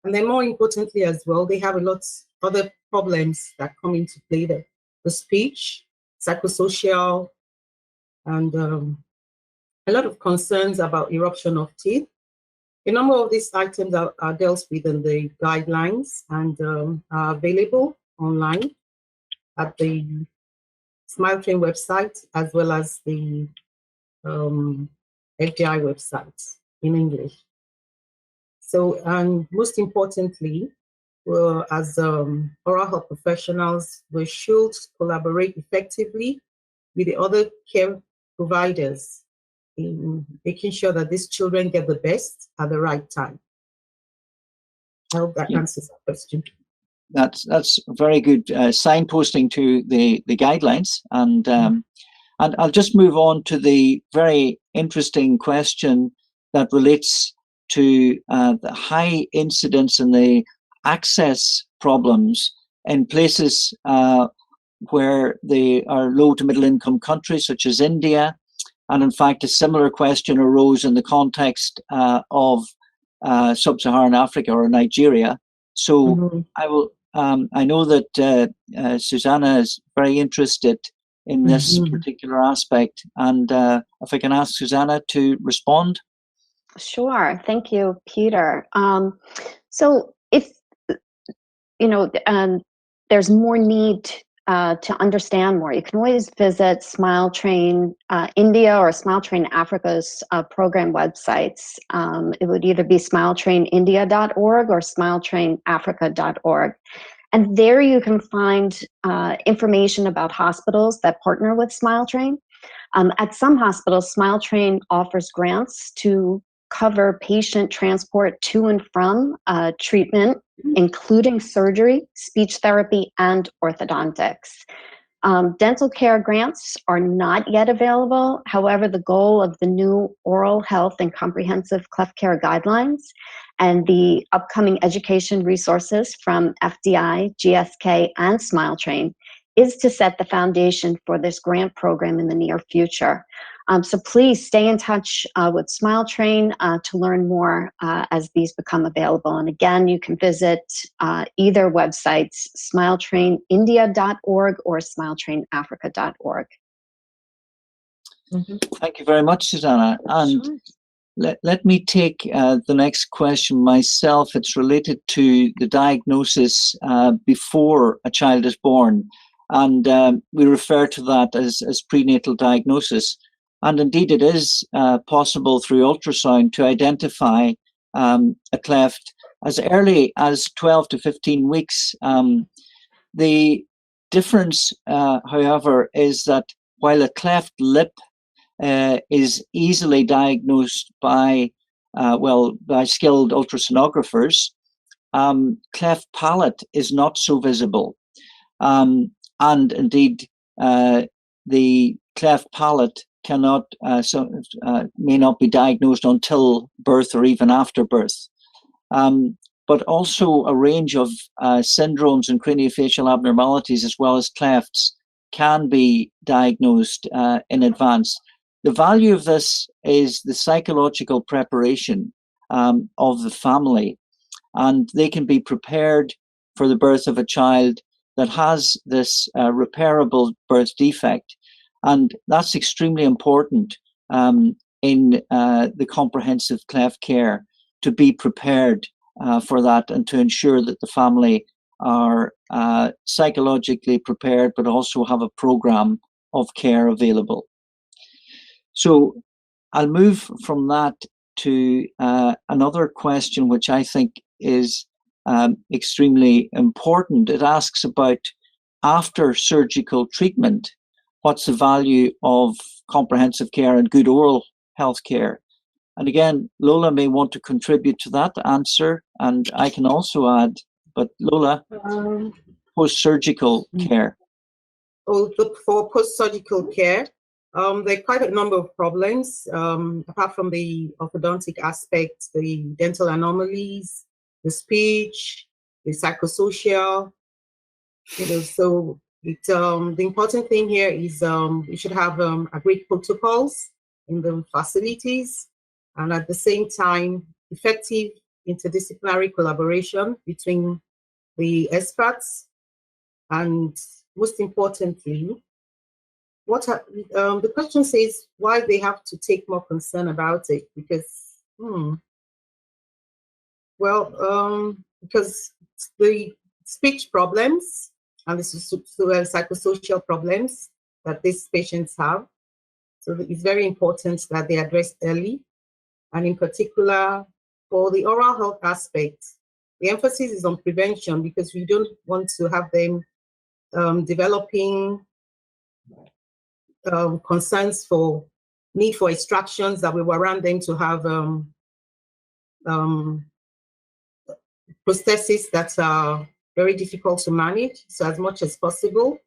And then more importantly as well, they have a lot of other problems that come into play there. The speech, psychosocial, and a lot of concerns about eruption of teeth. A number of these items are dealt with in the guidelines and are available online at the SmileTrain website, as well as the FDI website in English. So, and most importantly, as oral health professionals, we should collaborate effectively with the other care providers in making sure that these children get the best at the right time. I hope that answers that question. That's very good signposting to the guidelines, and I'll just move on to the very interesting question that relates to the high incidence and the access problems in places where they are low to middle income countries such as India. And in fact, a similar question arose in the context of Sub-Saharan Africa or Nigeria. So I will. I know that Susanna is very interested in this particular aspect, and if I can ask Susanna to respond. Sure. Thank you, Peter. So if, there's more need to understand more, you can always visit SmileTrain India or SmileTrain Africa's program websites. It would either be smiletrainindia.org or smiletrainafrica.org. And there you can find information about hospitals that partner with SmileTrain. At some hospitals, SmileTrain offers grants to cover patient transport to and from treatment, including surgery, speech therapy, and orthodontics. Dental care grants are not yet available. However, the goal of the new oral health and comprehensive cleft care guidelines and the upcoming education resources from FDI, GSK, and SmileTrain is to set the foundation for this grant program in the near future. So please stay in touch with SmileTrain to learn more as these become available. And again, you can visit either websites, smiletrainindia.org or smiletrainafrica.org. Thank you very much, Susanna. And Sure. let me take the next question myself. It's related to the diagnosis before a child is born. And we refer to that as prenatal diagnosis. And indeed, it is possible through ultrasound to identify a cleft as early as 12 to 15 weeks. The difference, however, is that while a cleft lip is easily diagnosed by skilled ultrasonographers, cleft palate is not so visible. And indeed, the cleft palate may not be diagnosed until birth or even after birth. But also a range of syndromes and craniofacial abnormalities as well as clefts can be diagnosed in advance. The value of this is the psychological preparation of the family, and they can be prepared for the birth of a child that has this repairable birth defect. And that's extremely important in the comprehensive cleft care, to be prepared for that and to ensure that the family are psychologically prepared, but also have a program of care available. So I'll move from that to another question, which I think is extremely important. It asks about after surgical treatment, what's the value of comprehensive care and good oral health care? And again, Lola may want to contribute to that answer, and I can also add, but Lola, post-surgical care. For post-surgical care, there are quite a number of problems, apart from the orthodontic aspect, the dental anomalies, the speech, the psychosocial, so the important thing here is we should have agreed protocols in the facilities, and at the same time, effective interdisciplinary collaboration between the experts, and most importantly, the question says why they have to take more concern about it, because because the speech problems and the psychosocial problems that these patients have, so it's very important that they address early, and in particular for the oral health aspect, the emphasis is on prevention, because we don't want to have them developing concerns for need for extractions that will warrant them to have prostheses that are very difficult to manage. So as much as possible,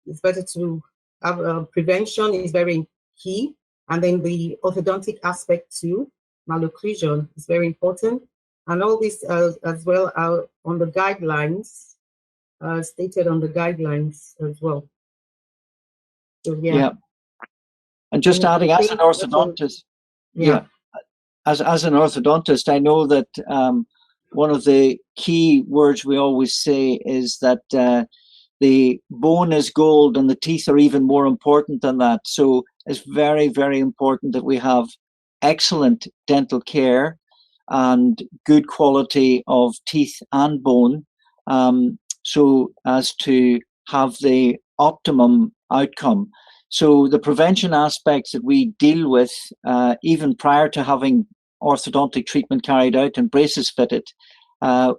it's better to have prevention is very key. And then the orthodontic aspect too, malocclusion is very important. And all this as well on the guidelines, stated on the guidelines as well. So, yeah. And just adding, as an orthodontist, as an orthodontist, I know that one of the key words we always say is that the bone is gold and the teeth are even more important than that. So it's very, very important that we have excellent dental care and good quality of teeth and bone, so as to have the optimum outcome. So the prevention aspects that we deal with, even prior to having orthodontic treatment carried out and braces fitted,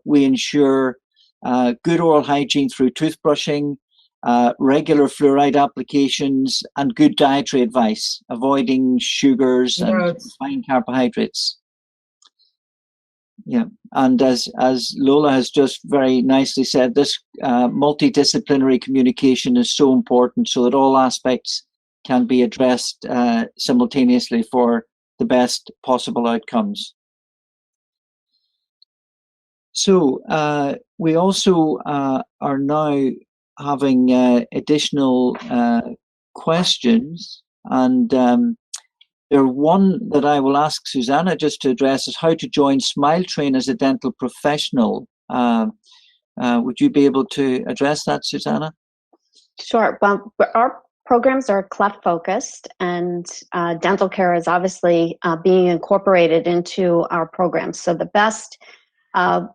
we ensure good oral hygiene through toothbrushing, regular fluoride applications, and good dietary advice, avoiding sugars and refined carbohydrates. Yeah, and as Lola has just very nicely said, this multidisciplinary communication is so important, so that all aspects can be addressed simultaneously for the best possible outcomes. So we also are now having additional questions, and one that I will ask Susanna just to address is how to join Smile Train as a dental professional. Would you be able to address that, Susanna? Sure. Well, our programs are Cleft focused, and dental care is obviously being incorporated into our programs. So the best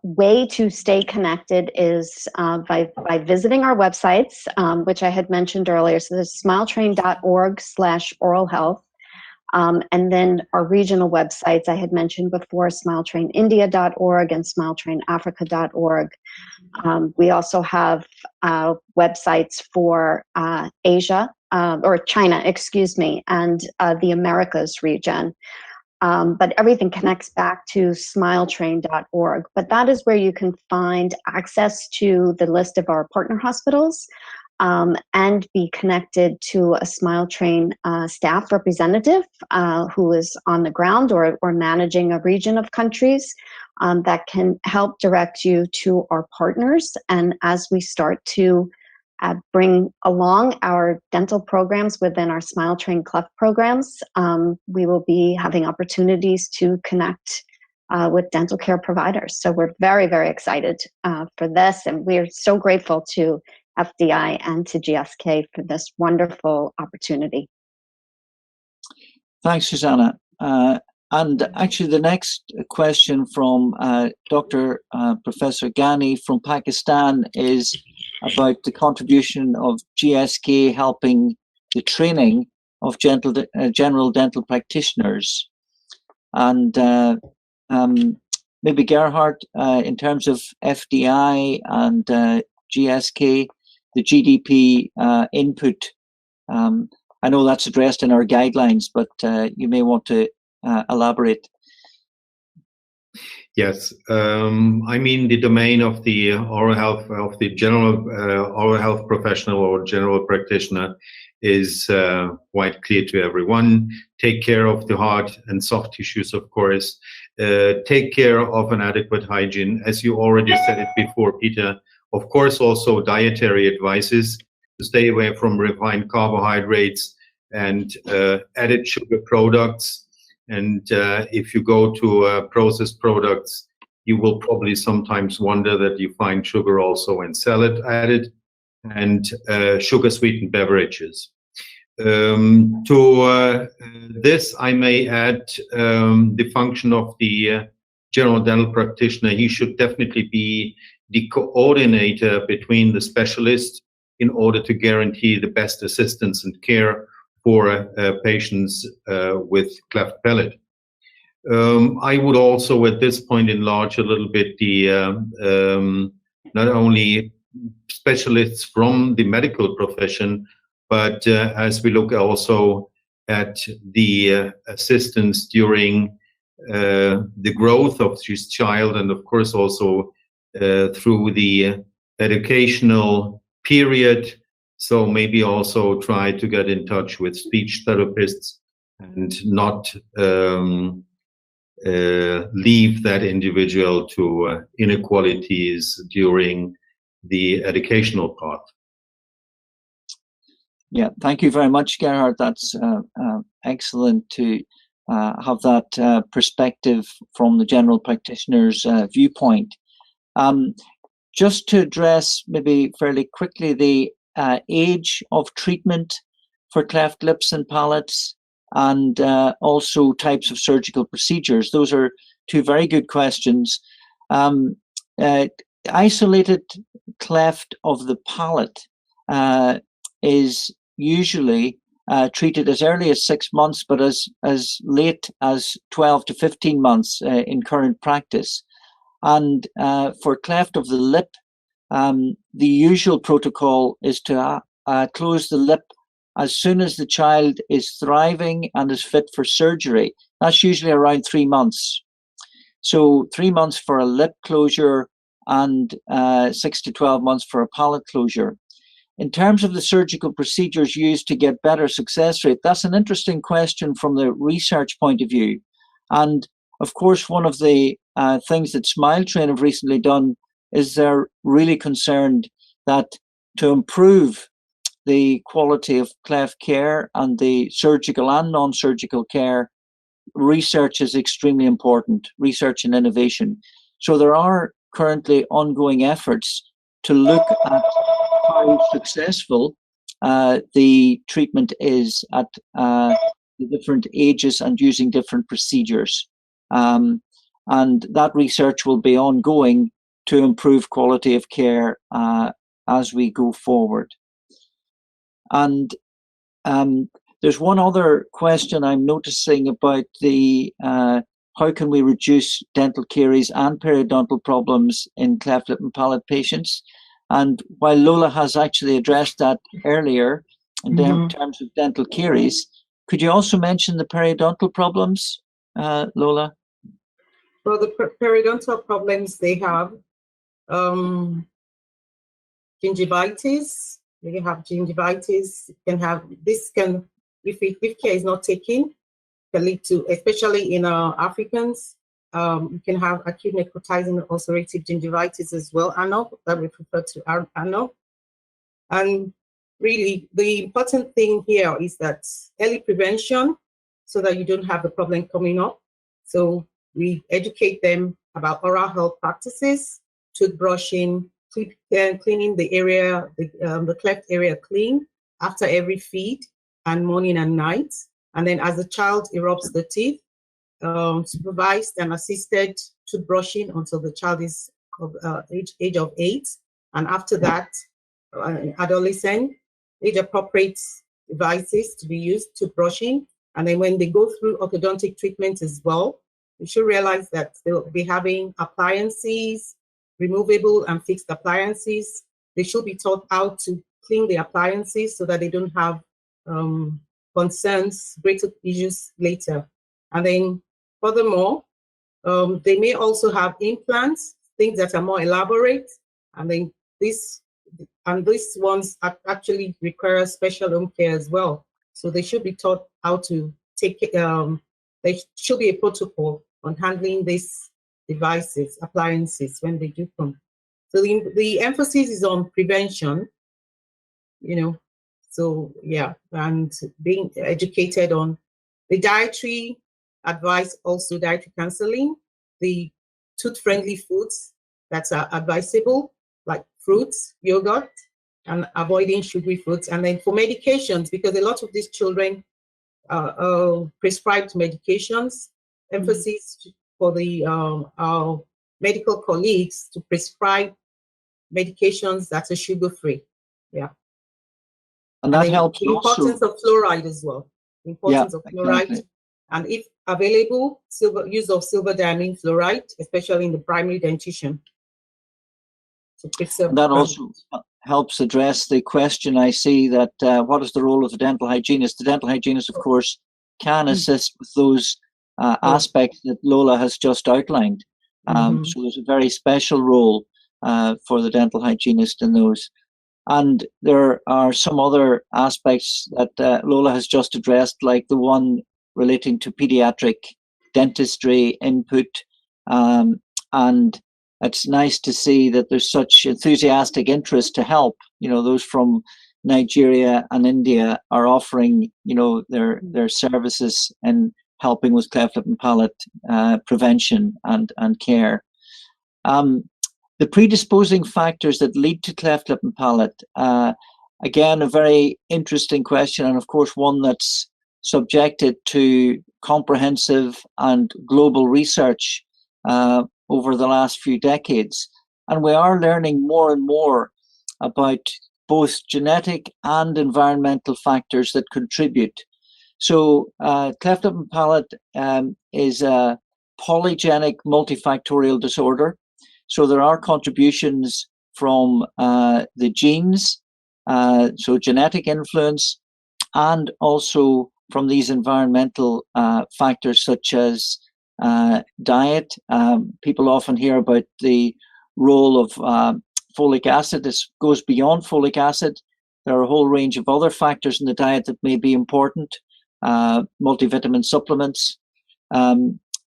way to stay connected is by visiting our websites, which I had mentioned earlier. So there's smiletrain.org/oral health. And then our regional websites I had mentioned before, smiletrainindia.org and smiletrainafrica.org. We also have websites for Asia, or China, excuse me, and the Americas region. But everything connects back to smiletrain.org. But that is where you can find access to the list of our partner hospitals, and be connected to a Smile Train staff representative who is on the ground or managing a region of countries that can help direct you to our partners. And as we start to bring along our dental programs within our Smile Train Cleft programs, we will be having opportunities to connect with dental care providers. So we're very, very excited for this, and we're so grateful to FDI and to GSK for this wonderful opportunity. Thanks, Susanna. And actually, the next question from Dr. Professor Ghani from Pakistan is about the contribution of GSK helping the training of general dental practitioners. And maybe Gerhard, in terms of FDI and GSK, the GDP input, I know that's addressed in our guidelines, but you may want to elaborate. Yes, I mean the domain of the oral health, of the general oral health professional or general practitioner is quite clear to everyone. Take care of the hard and soft tissues, of course. Take care of an adequate hygiene, as you already said it before, Peter. Of course, also dietary advices to stay away from refined carbohydrates and added sugar products. And if you go to processed products, you will probably sometimes wonder that you find sugar also in salad added, and sugar-sweetened beverages. To this, I may add the function of the general dental practitioner. He should definitely be the coordinator between the specialists in order to guarantee the best assistance and care for patients with cleft palate. I would also at this point enlarge a little bit the not only specialists from the medical profession, but as we look also at the assistance during the growth of this child, and of course also through the educational period. So maybe also try to get in touch with speech therapists and not leave that individual to inequalities during the educational part. Yeah, thank you very much, Gerhard. That's excellent to have that perspective from the general practitioner's viewpoint. Just to address maybe fairly quickly the age of treatment for cleft lips and palates, and also types of surgical procedures. Those are two very good questions. Isolated cleft of the palate is usually treated as early as 6 months, but as late as 12 to 15 months in current practice. And for cleft of the lip, the usual protocol is to close the lip as soon as the child is thriving and is fit for surgery. That's usually around 3 months. So 3 months for a lip closure and 6 to 12 months for a palate closure. In terms of the surgical procedures used to get better success rate, that's an interesting question from the research point of view. And of course, one of the things that SmileTrain have recently done is they're really concerned that to improve the quality of cleft care and the surgical and non-surgical care, research is extremely important, research and innovation. So there are currently ongoing efforts to look at how successful the treatment is at the different ages and using different procedures. And that research will be ongoing to improve quality of care as we go forward. And there's one other question I'm noticing about the how can we reduce dental caries and periodontal problems in cleft lip and palate patients? And while Lola has actually addressed that earlier in terms of dental caries, could you also mention the periodontal problems, Lola? Well, the periodontal problems, they have gingivitis. They have gingivitis. Can have this can if care is not taken, can lead to, especially in Africans, you can have acute necrotizing ulcerative gingivitis as well. Ano, that we refer to ano. And really, the important thing here is that early prevention, so that you don't have the problem coming up. So we educate them about oral health practices, toothbrushing, cleaning the area, the cleft area clean after every feed, and morning and night. And then as the child erupts the teeth, supervised and assisted toothbrushing until the child is of age of 8. And after that, adolescent, age appropriate devices to be used to brushing. And then when they go through orthodontic treatment as well, you should realize that they'll be having appliances, removable and fixed appliances. They should be taught how to clean the appliances so that they don't have concerns, greater issues later. And then furthermore, they may also have implants, things that are more elaborate, and then these ones actually require special home care as well. So they should be taught how to take it. There should be a protocol on handling these devices, appliances when they do come. So the emphasis is on prevention, so yeah, and being educated on the dietary advice, also dietary counseling, the tooth-friendly foods that are advisable, like fruits, yogurt, and avoiding sugary foods. And then for medications, because a lot of these children are prescribed medications, emphasis for the our medical colleagues to prescribe medications that are sugar-free. Yeah. And that helps the importance of fluoride as well. The importance of fluoride. Exactly. And if available, use of silver diamine fluoride, especially in the primary dentition. And that also helps address the question I see that what is the role of the dental hygienist? The dental hygienist, of course, can assist with those aspects that Lola has just outlined. So there's a very special role for the dental hygienist in those. And there are some other aspects that Lola has just addressed, like the one relating to pediatric dentistry input. And it's nice to see that there's such enthusiastic interest to help. Those from Nigeria and India are offering, their services in helping with cleft lip and palate prevention and care. The predisposing factors that lead to cleft lip and palate, again, a very interesting question, and of course one that's subjected to comprehensive and global research over the last few decades. And we are learning more and more about both genetic and environmental factors that contribute. So cleft lip and palate is a polygenic multifactorial disorder. So there are contributions from the genes, so genetic influence, and also from these environmental factors such as diet. People often hear about the role of folic acid. This goes beyond folic acid. There are a whole range of other factors in the diet that may be important, multivitamin supplements.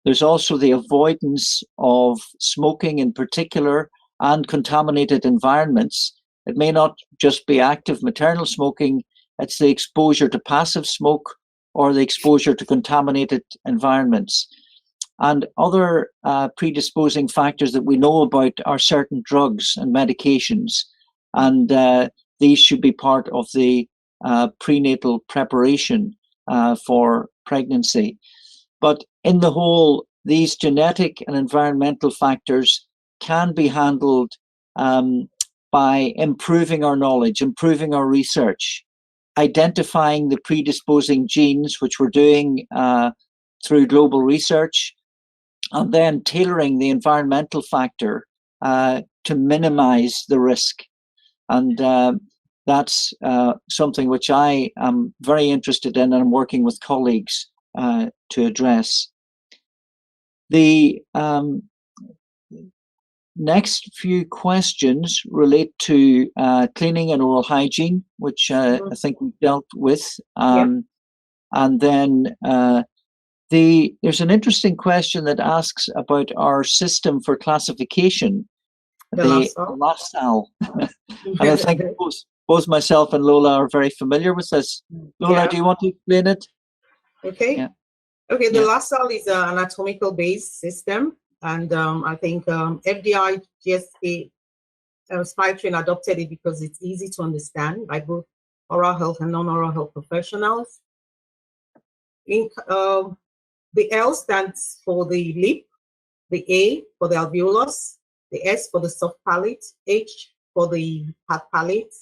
There's also the avoidance of smoking in particular and contaminated environments. It may not just be active maternal smoking, it's the exposure to passive smoke or the exposure to contaminated environments. And other predisposing factors that we know about are certain drugs and medications. And these should be part of the prenatal preparation for pregnancy. But in the whole, these genetic and environmental factors can be handled by improving our knowledge, improving our research, identifying the predisposing genes, which we're doing through global research, and then tailoring the environmental factor to minimize the risk. And that's something which I am very interested in, and I'm working with colleagues to address. The next few questions relate to cleaning and oral hygiene, which I think we dealt with. And then there's an interesting question that asks about our system for classification, the LaSalle. And I think both myself and Lola are very familiar with this. Lola, do you want to explain it? Okay. Yeah. Okay, the LaSalle is an anatomical based system, and I think FDI GSA Smile Train adopted it because it's easy to understand by both oral health and non-oral health professionals. The L stands for the lip, the A for the alveolus, the S for the soft palate, H for the hard palate,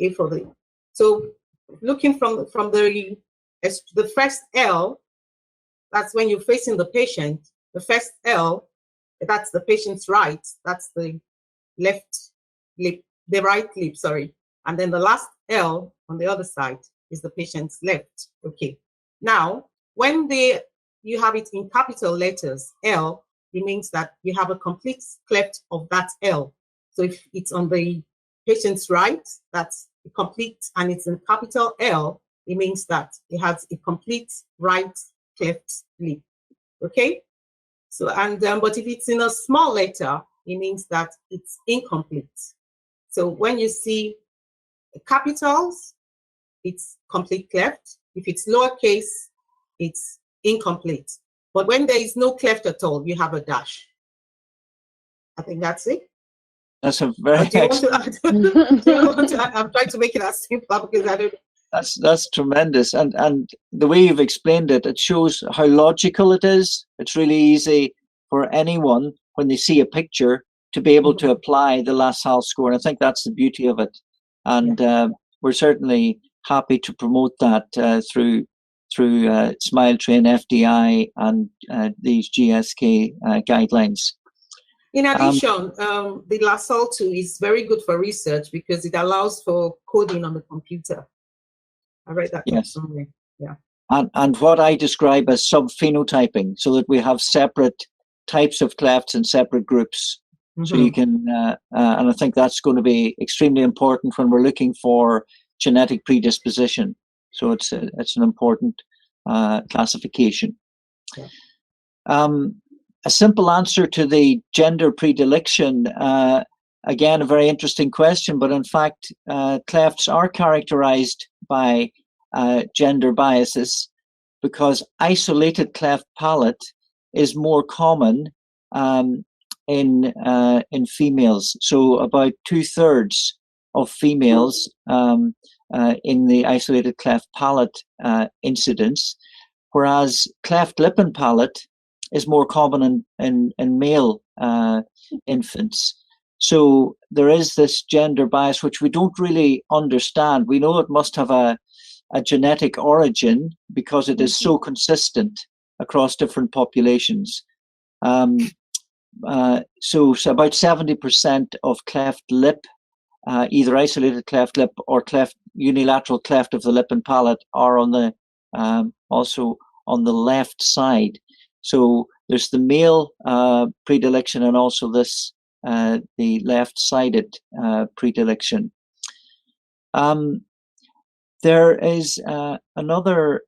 A for the. So looking from the first L, that's when you're facing the patient. The first L, that's the patient's right. That's the left lip, the right lip, sorry. And then the last L on the other side is the patient's left. Okay. Now, when you have it in capital letters, L, it means that you have a complete cleft of that L. So if it's on the patient's right, that's complete, and it's in capital L, it means that it has a complete right cleft lip. Okay? So, and but if it's in a small letter, it means that it's incomplete. So when you see capitals, it's complete cleft. If it's lowercase, it's incomplete. But when there is no cleft at all, you have a dash. I think that's it. That's a very I'm trying to make it as simple because I don't. That's tremendous, and the way you've explained it, it shows how logical it is. It's really easy for anyone when they see a picture to be able to apply the LaSalle score, and I think that's the beauty of it. And we're certainly happy to promote that through Smile Train, FDI, and these GSK guidelines. In addition, the LaSalle tool is very good for research because it allows for coding on the computer. I read that somewhere. Yeah. And what I describe as sub-phenotyping, so that we have separate types of clefts and separate groups. So you can, and I think that's going to be extremely important when we're looking for genetic predisposition. So it's an important classification. Yeah. A simple answer to the gender predilection, again, a very interesting question, but in fact, clefts are characterized by gender biases because isolated cleft palate is more common in females. So about 2/3 of females in the isolated cleft palate incidence, whereas cleft lip and palate is more common in male infants. So there is this gender bias, which we don't really understand. We know it must have a genetic origin because it is so consistent across different populations. So about 70% of cleft lip, either isolated cleft lip or unilateral cleft of the lip and palate, are on the also on the left side. So there's the male predilection and also this the left-sided predilection. There is another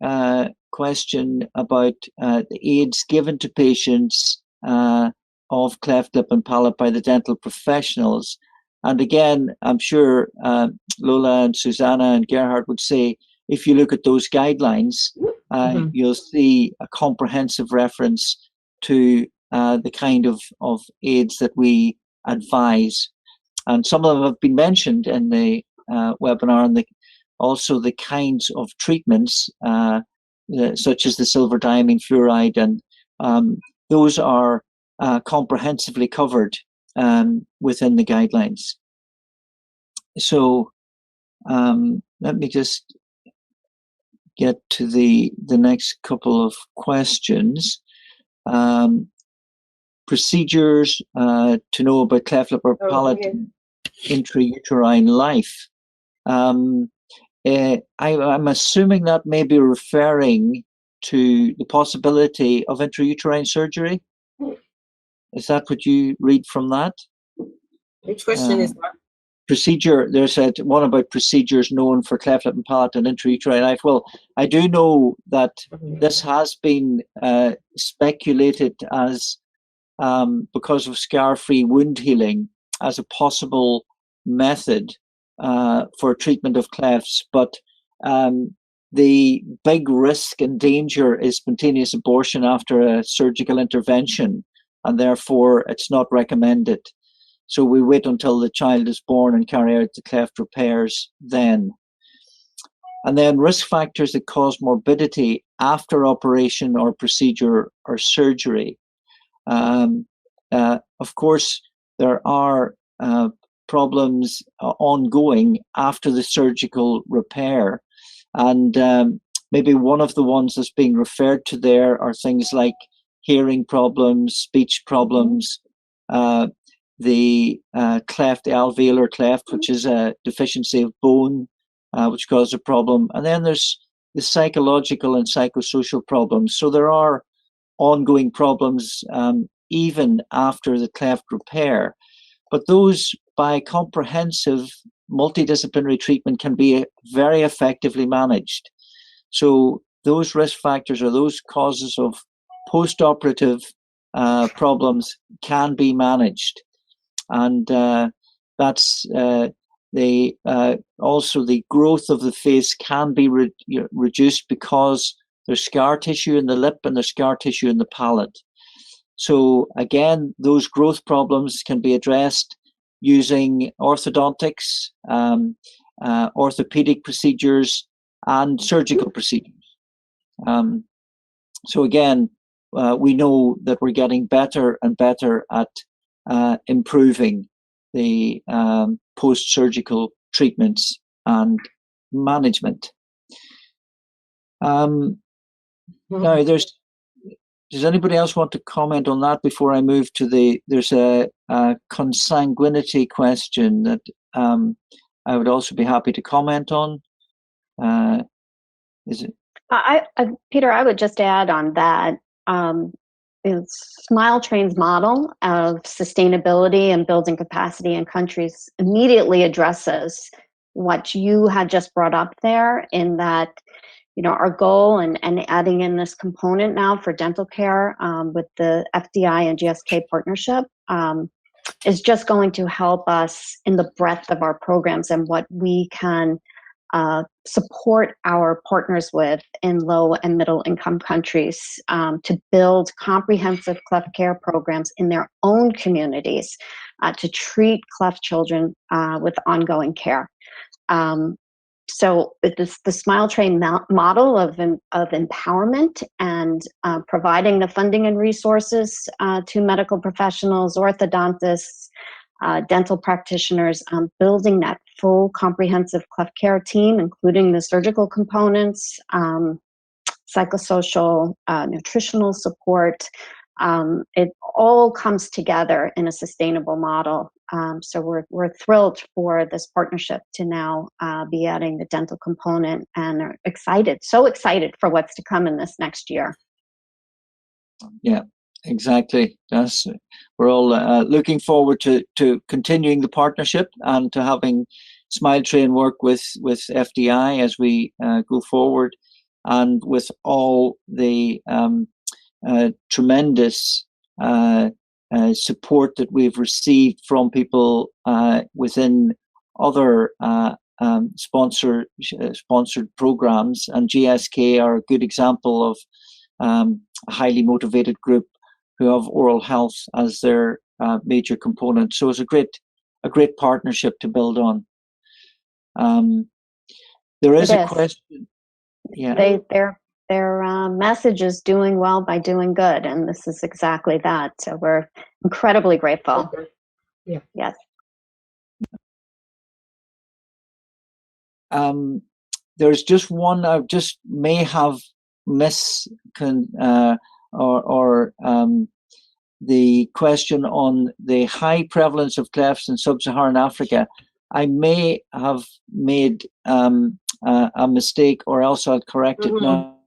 question about the aids given to patients of cleft lip and palate by the dental professionals. And again, I'm sure Lola and Susanna and Gerhard would say, if you look at those guidelines, you'll see a comprehensive reference to the kind of aids that we advise. And some of them have been mentioned in the webinar, and also the kinds of treatments, such as the silver diamine fluoride, and those are comprehensively covered within the guidelines. So let me just get to the next couple of questions. Procedures to know about cleft lip or palate intrauterine life. I'm assuming that may be referring to the possibility of intrauterine surgery. Is that what you read from that? Which question is that? Procedure, there's one about procedures known for cleft lip and palate and intrauterine life. Well, I do know that this has been speculated as because of scar-free wound healing as a possible method for treatment of clefts, but the big risk and danger is spontaneous abortion after a surgical intervention, and therefore it's not recommended. So we wait until the child is born and carry out the cleft repairs then. And then risk factors that cause morbidity after operation or procedure or surgery. Of course, there are problems ongoing after the surgical repair. And maybe one of the ones that's being referred to there are things like hearing problems, speech problems, the cleft, the alveolar cleft, which is a deficiency of bone, which causes a problem. And then there's the psychological and psychosocial problems. So there are ongoing problems even after the cleft repair. But those, by comprehensive multidisciplinary treatment, can be very effectively managed. So those risk factors or those causes of post-operative problems can be managed. And that's also the growth of the face can be reduced because there's scar tissue in the lip and there's scar tissue in the palate. So again, those growth problems can be addressed using orthodontics, orthopedic procedures, and surgical procedures. So again, we know that we're getting better and better at improving the post-surgical treatments and management. Now, does anybody else want to comment on that before I move to there's a consanguinity question that I would also be happy to comment on. Is it? Peter, I would just add on that. Smile Train's model of sustainability and building capacity in countries immediately addresses what you had just brought up there, in that, you know, our goal and adding in this component now for dental care with the FDI and GSK partnership is just going to help us in the breadth of our programs and what we can support our partners with in low and middle income countries to build comprehensive cleft care programs in their own communities to treat cleft children with ongoing care. So the Smile Train model of empowerment and providing the funding and resources to medical professionals, orthodontists, dental practitioners, building that full comprehensive cleft care team, including the surgical components, psychosocial, nutritional support. It all comes together in a sustainable model. So we're thrilled for this partnership to now be adding the dental component, and are so excited for what's to come in this next year. Yeah, exactly. We're all looking forward to continuing the partnership and to having Smile Train work with FDI as we go forward, and with all the tremendous support that we've received from people within other sponsored programs. And GSK are a good example of a highly motivated group who have oral health as their major component. So it's a great partnership to build on. There is a question. Yeah. Their message is doing well by doing good, and this is exactly that. So we're incredibly grateful. Yeah. Yes. There's just one I just may have the question on the high prevalence of clefts in Sub-Saharan Africa. I may have made a mistake, or else I'll correct it now.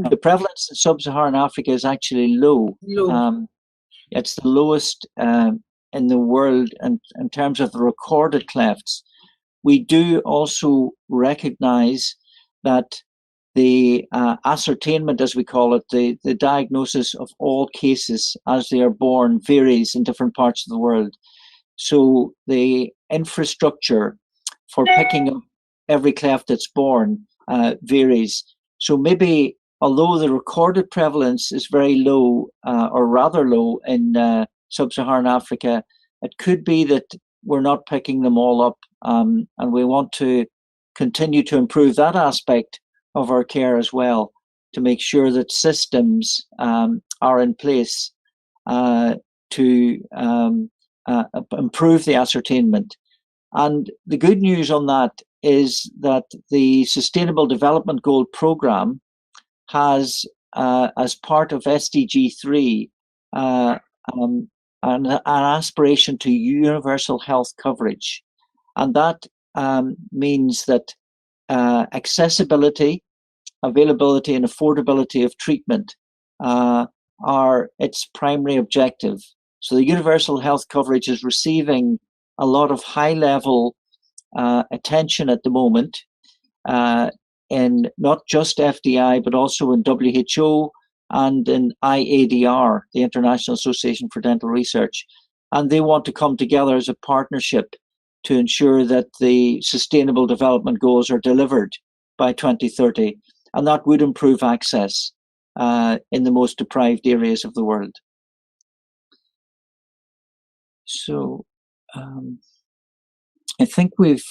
The prevalence in Sub-Saharan Africa is actually low. It's the lowest in the world in terms of the recorded clefts. We do also recognize that the ascertainment, as we call it, the diagnosis of all cases as they are born varies in different parts of the world. So the infrastructure for picking up every cleft that's born varies. So maybe, although the recorded prevalence is very low, or rather low in Sub-Saharan Africa, it could be that we're not picking them all up, and we want to continue to improve that aspect of our care as well, to make sure that systems are in place to improve the ascertainment. And the good news on that is that the Sustainable Development Goal Programme has, as part of SDG 3, an aspiration to universal health coverage. And that means that accessibility, availability, and affordability of treatment are its primary objective. So the universal health coverage is receiving a lot of high-level attention at the moment in not just FDI, but also in WHO and in IADR, the International Association for Dental Research. And they want to come together as a partnership to ensure that the Sustainable Development Goals are delivered by 2030. And that would improve access in the most deprived areas of the world. So I think we've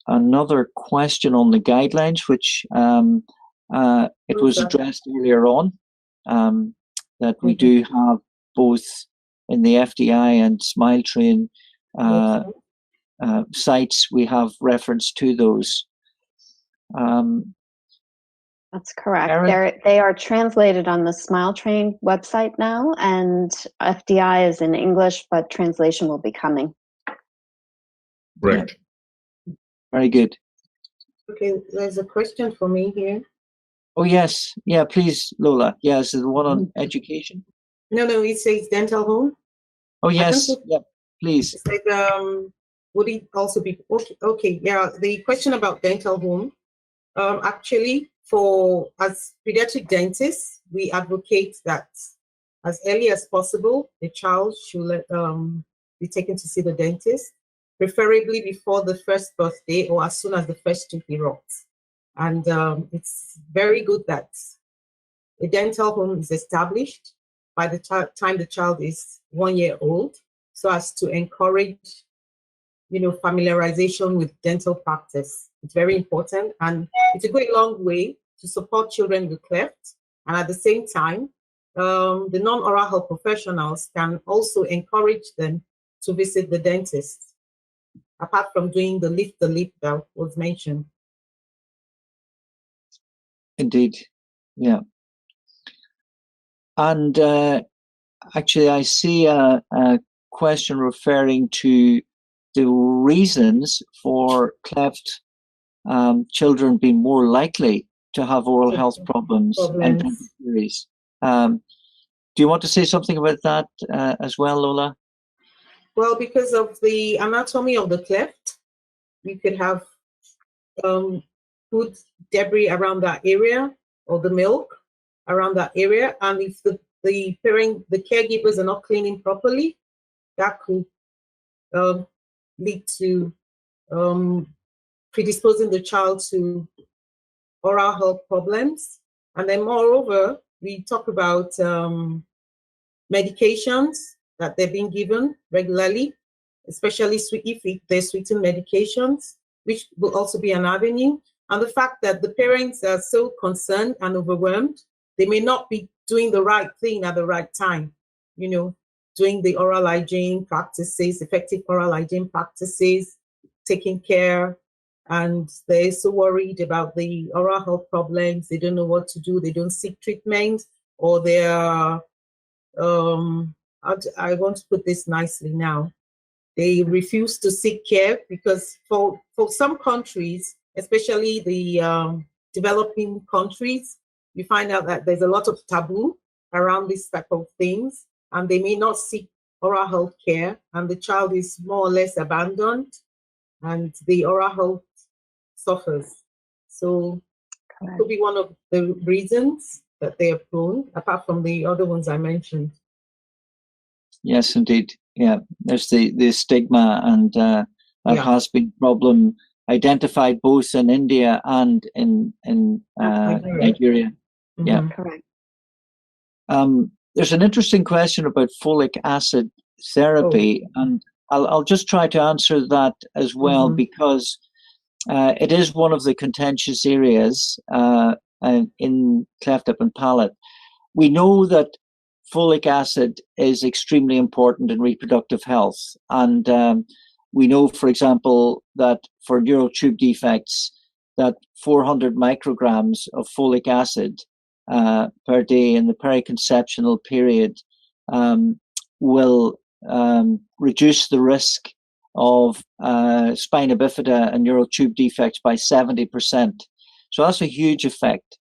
another question on the guidelines, which it was addressed earlier on, that we do have both in the FDI and Smile Train sites, we have reference to those. That's correct. They are translated on the Smile Train website now, and FDI is in English, but translation will be coming. Right. Very good. Okay, there's a question for me here. Oh, yes. Yeah, please, Lola. Yes, the one on education. No, it says dental home. Oh, yes. Yeah, please. It's like, would it also be okay? Yeah, the question about dental home. Actually, as pediatric dentists, we advocate that as early as possible, the child should be taken to see the dentist, preferably before the first birthday or as soon as the first tooth erodes. And it's very good that a dental home is established by the time the child is 1 year old, so as to encourage, familiarization with dental practice. It's very important, and it will go a long way to support children with cleft. And at the same time, the non-oral health professionals can also encourage them to visit the dentist, apart from doing the lift the lip that was mentioned. Indeed, yeah. And actually, I see a question referring to the reasons for cleft children being more likely to have oral health problems. And caries. Do you want to say something about that as well, Lola? Well, because of the anatomy of the cleft, we could have food debris around that area, or the milk around that area, and if the caregivers are not cleaning properly, that could lead to predisposing the child to oral health problems. And then moreover, we talk about medications that they're being given regularly, especially if they're sweetened medications, which will also be an avenue. And the fact that the parents are so concerned and overwhelmed, they may not be doing the right thing at the right time, doing the oral hygiene practices, effective oral hygiene practices, taking care, and they're so worried about the oral health problems. They don't know what to do. They don't seek treatment, or they are, I want to put this nicely now, they refuse to seek care because for some countries, especially the developing countries, you find out that there's a lot of taboo around this type of things, and they may not seek oral health care, and the child is more or less abandoned, and the oral health suffers. So it could be one of the reasons that they are prone, apart from the other ones I mentioned. Yes, indeed. Yeah, there's the stigma, and that has been a problem identified both in India and in Nigeria. Mm-hmm. Yeah, correct. There's an interesting question about folic acid therapy, and I'll just try to answer that as well, because it is one of the contentious areas in cleft lip and palate. We know that folic acid is extremely important in reproductive health. And we know, for example, that for neural tube defects, that 400 micrograms of folic acid per day in the periconceptional period will reduce the risk of spina bifida and neural tube defects by 70%. So that's a huge effect.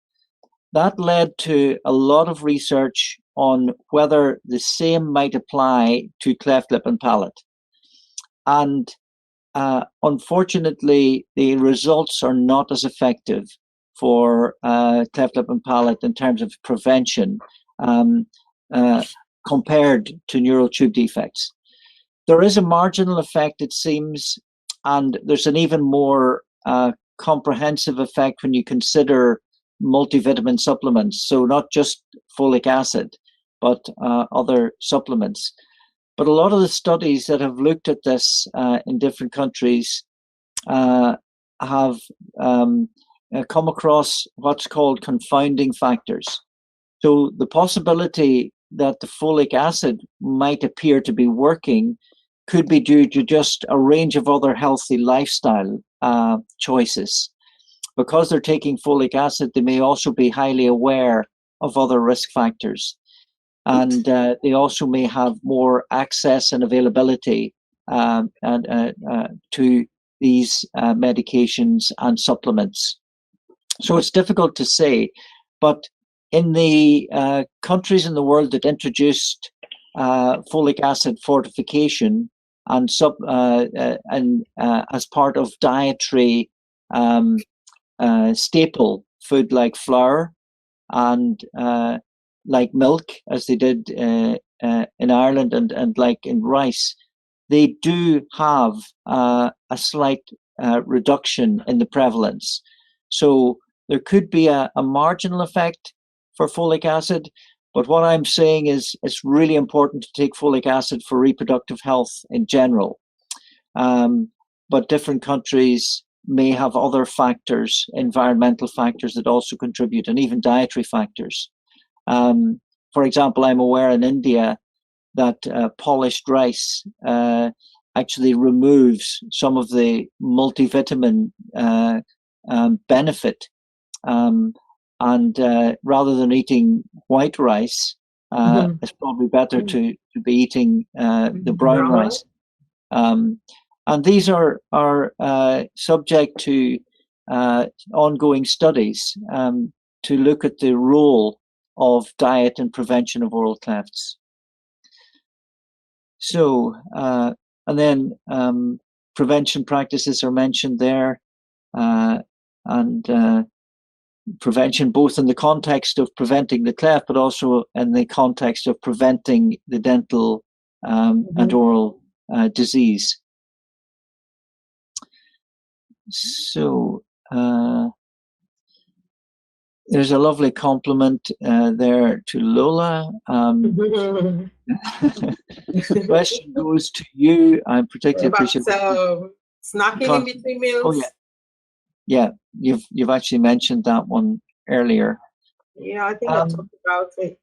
That led to a lot of research on whether the same might apply to cleft lip and palate. And unfortunately, the results are not as effective for cleft lip and palate in terms of prevention compared to neural tube defects. There is a marginal effect, it seems, and there's an even more comprehensive effect when you consider multivitamin supplements. So not just folic acid, but other supplements. But a lot of the studies that have looked at this in different countries have come across what's called confounding factors. So the possibility that the folic acid might appear to be working could be due to just a range of other healthy lifestyle choices. Because they're taking folic acid, they may also be highly aware of other risk factors. And they also may have more access and availability to these medications and supplements. So it's difficult to say, but in the countries in the world that introduced folic acid fortification and as part of dietary staple food like flour and like milk, as they did in Ireland and like in rice, they do have a slight reduction in the prevalence. So there could be a marginal effect for folic acid, but what I'm saying is it's really important to take folic acid for reproductive health in general. But different countries may have other factors, environmental factors that also contribute, and even dietary factors. For example, I'm aware in India that polished rice actually removes some of the multivitamin benefit. And rather than eating white rice, it's probably better to be eting the brown rice. And these are subject to ongoing studies to look at the role of diet and prevention of oral clefts. So, and then prevention practices are mentioned there, and prevention both in the context of preventing the cleft, but also in the context of preventing the dental and oral disease. So there's a lovely compliment there to Lola. The question goes to you. I particularly appreciate snacking in between meals. Oh yeah, you've actually mentioned that one earlier. Yeah, I think I talked about it.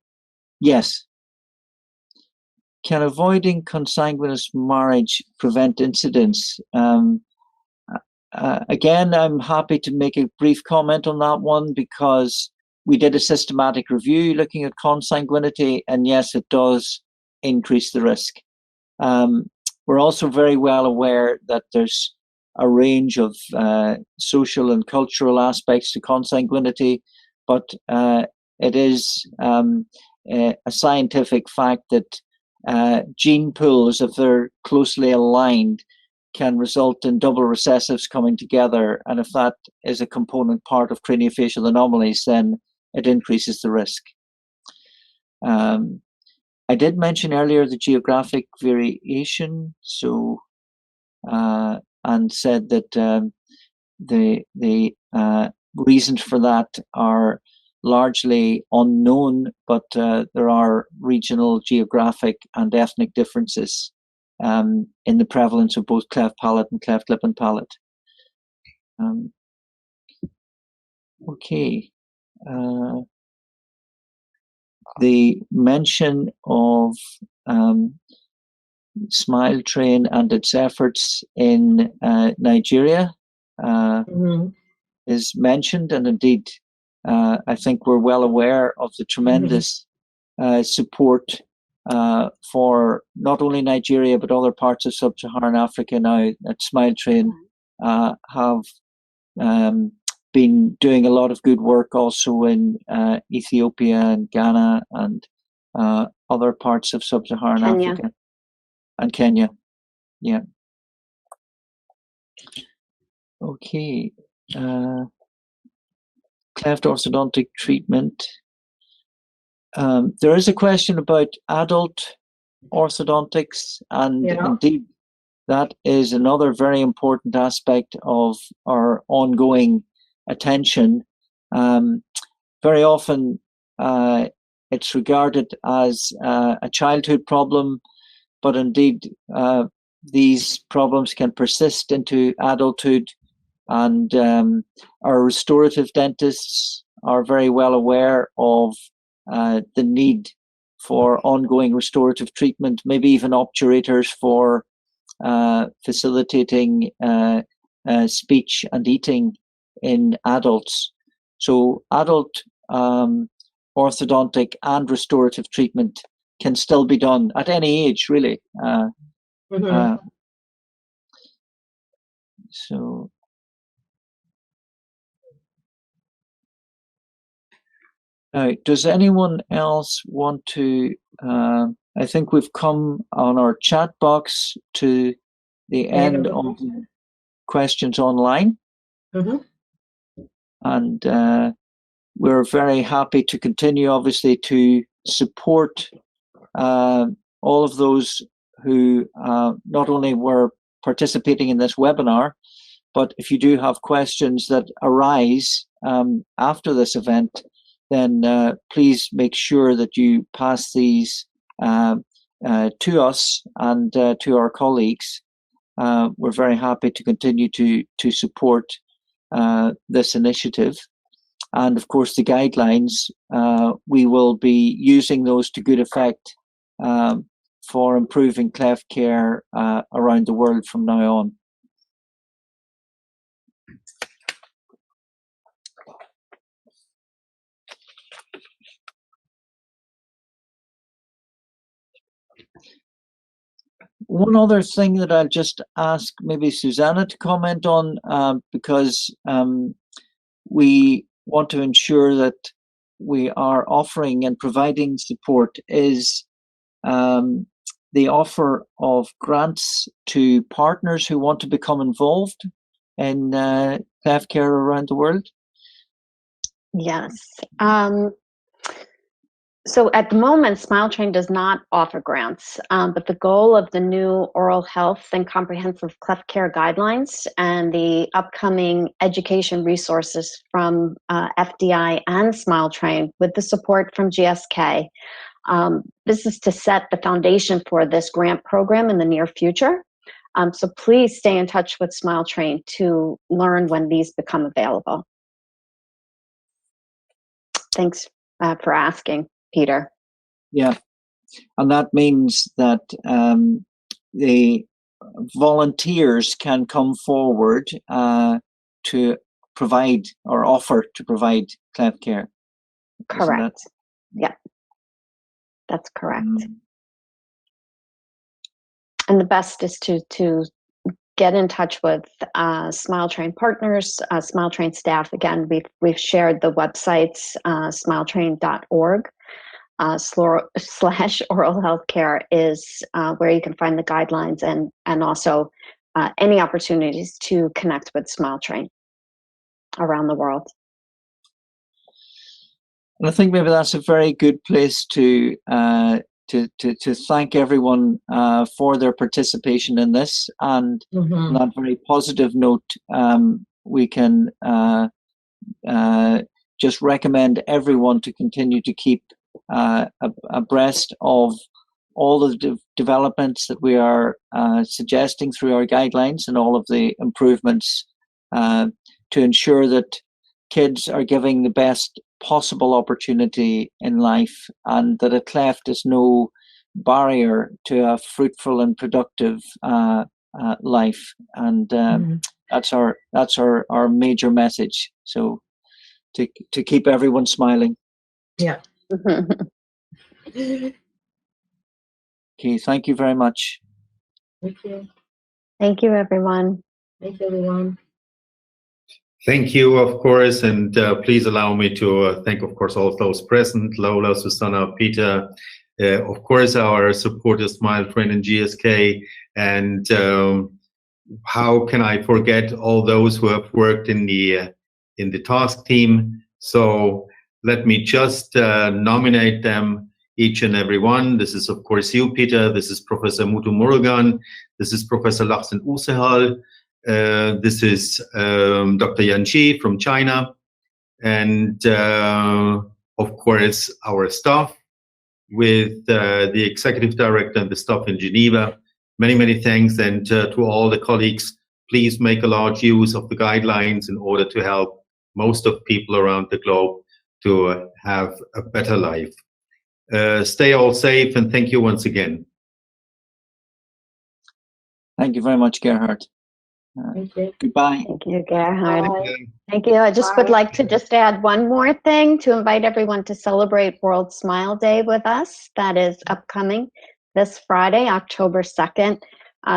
Yes. Can avoiding consanguineous marriage prevent incidents? Again, I'm happy to make a brief comment on that one because we did a systematic review looking at consanguinity, and yes, it does increase the risk. We're also very well aware that there's a range of social and cultural aspects to consanguinity, but it is a scientific fact that gene pools, if they're closely aligned, can result in double recessives coming together, and if that is a component part of craniofacial anomalies, then it increases the risk. I did mention earlier the geographic variation, so and said that the reasons for that are largely unknown, but there are regional, geographic, and ethnic differences in the prevalence of both cleft palate and cleft lip and palate. Okay. the mention of Smile Train and its efforts in Nigeria is mentioned, and indeed I think we're well aware of the tremendous support for not only Nigeria but other parts of Sub-Saharan Africa now that Smile Train have been doing a lot of good work also in Ethiopia and Ghana and other parts of Sub-Saharan Africa and Kenya. Yeah. Okay. Cleft orthodontic treatment. There is a question about adult orthodontics, and indeed that is another very important aspect of our ongoing attention. Very often it's regarded as a childhood problem, but indeed these problems can persist into adulthood, and our restorative dentists are very well aware of the need for ongoing restorative treatment, maybe even obturators for facilitating speech and eating in adults. So adult orthodontic and restorative treatment can still be done at any age, really. So now, does anyone else want to, I think we've come on our chat box to the end of the questions online. And we're very happy to continue, obviously, to support all of those who not only were participating in this webinar, but if you do have questions that arise after this event, then please make sure that you pass these to us and to our colleagues. We're very happy to continue to support this initiative. And of course, the guidelines, we will be using those to good effect for improving cleft care around the world from now on. One other thing that I'll just ask maybe Susanna to comment on, because we want to ensure that we are offering and providing support, is the offer of grants to partners who want to become involved in cleft care around the world. Yes. So at the moment, Smile Train does not offer grants, but the goal of the new oral health and comprehensive cleft care guidelines and the upcoming education resources from FDI and Smile Train, with the support from GSK, this is to set the foundation for this grant program in the near future. So please stay in touch with Smile Train to learn when these become available. Thanks for asking, Peter. Yeah, and that means that the volunteers can come forward to provide or offer to provide cleft care. Correct. Yeah, that's correct. And the best is to get in touch with Smile Train partners, Smile Train staff. Again, we've shared the websites, smiletrain.org. / oral health care is where you can find the guidelines and also any opportunities to connect with Smile Train around the world. And I think maybe that's a very good place to thank everyone for their participation in this. And on that very positive note, we can just recommend everyone to continue to keep abreast of all of the developments that we are suggesting through our guidelines and all of the improvements to ensure that kids are giving the best possible opportunity in life, and that a cleft is no barrier to a fruitful and productive life. And that's our major message. So to keep everyone smiling. Yeah. Okay, thank you very much. Thank you. Thank you, everyone. Thank you, everyone. Thank you, of course, and please allow me to thank, of course, all of those present, Lola, Susanna, Peter, of course, our supporters, Smile Train and GSK, and how can I forget all those who have worked in the task team? So let me just nominate them, each and every one. This is, of course, you, Peter. This is Professor Mutu Murugan. This is Professor Lachsen Usehal. This is Dr. Yan Qi from China. And, of course, our staff with the executive director and the staff in Geneva. Many, many thanks. And to all the colleagues, please make a large use of the guidelines in order to help most of people around the globe to have a better life. Stay all safe, and thank you once again. Thank you very much, Gerhard. Thank you. Goodbye. Thank you, Gerhard. Bye. Thank you. I just would Bye. like to just add one more thing to invite everyone to celebrate World Smile Day with us. That is upcoming this Friday, October 2nd.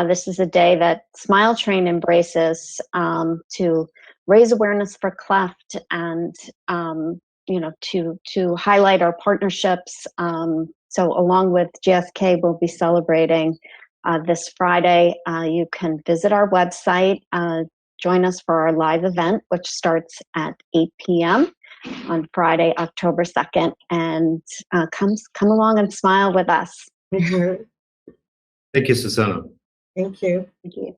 This is a day that Smile Train embraces to raise awareness for Cleft and to highlight our partnerships. So along with GSK, we'll be celebrating this Friday. You can visit our website, join us for our live event, which starts at 8 p.m. on Friday, October 2nd, and come along and smile with us. Thank you, Susanna. Thank you. Thank you.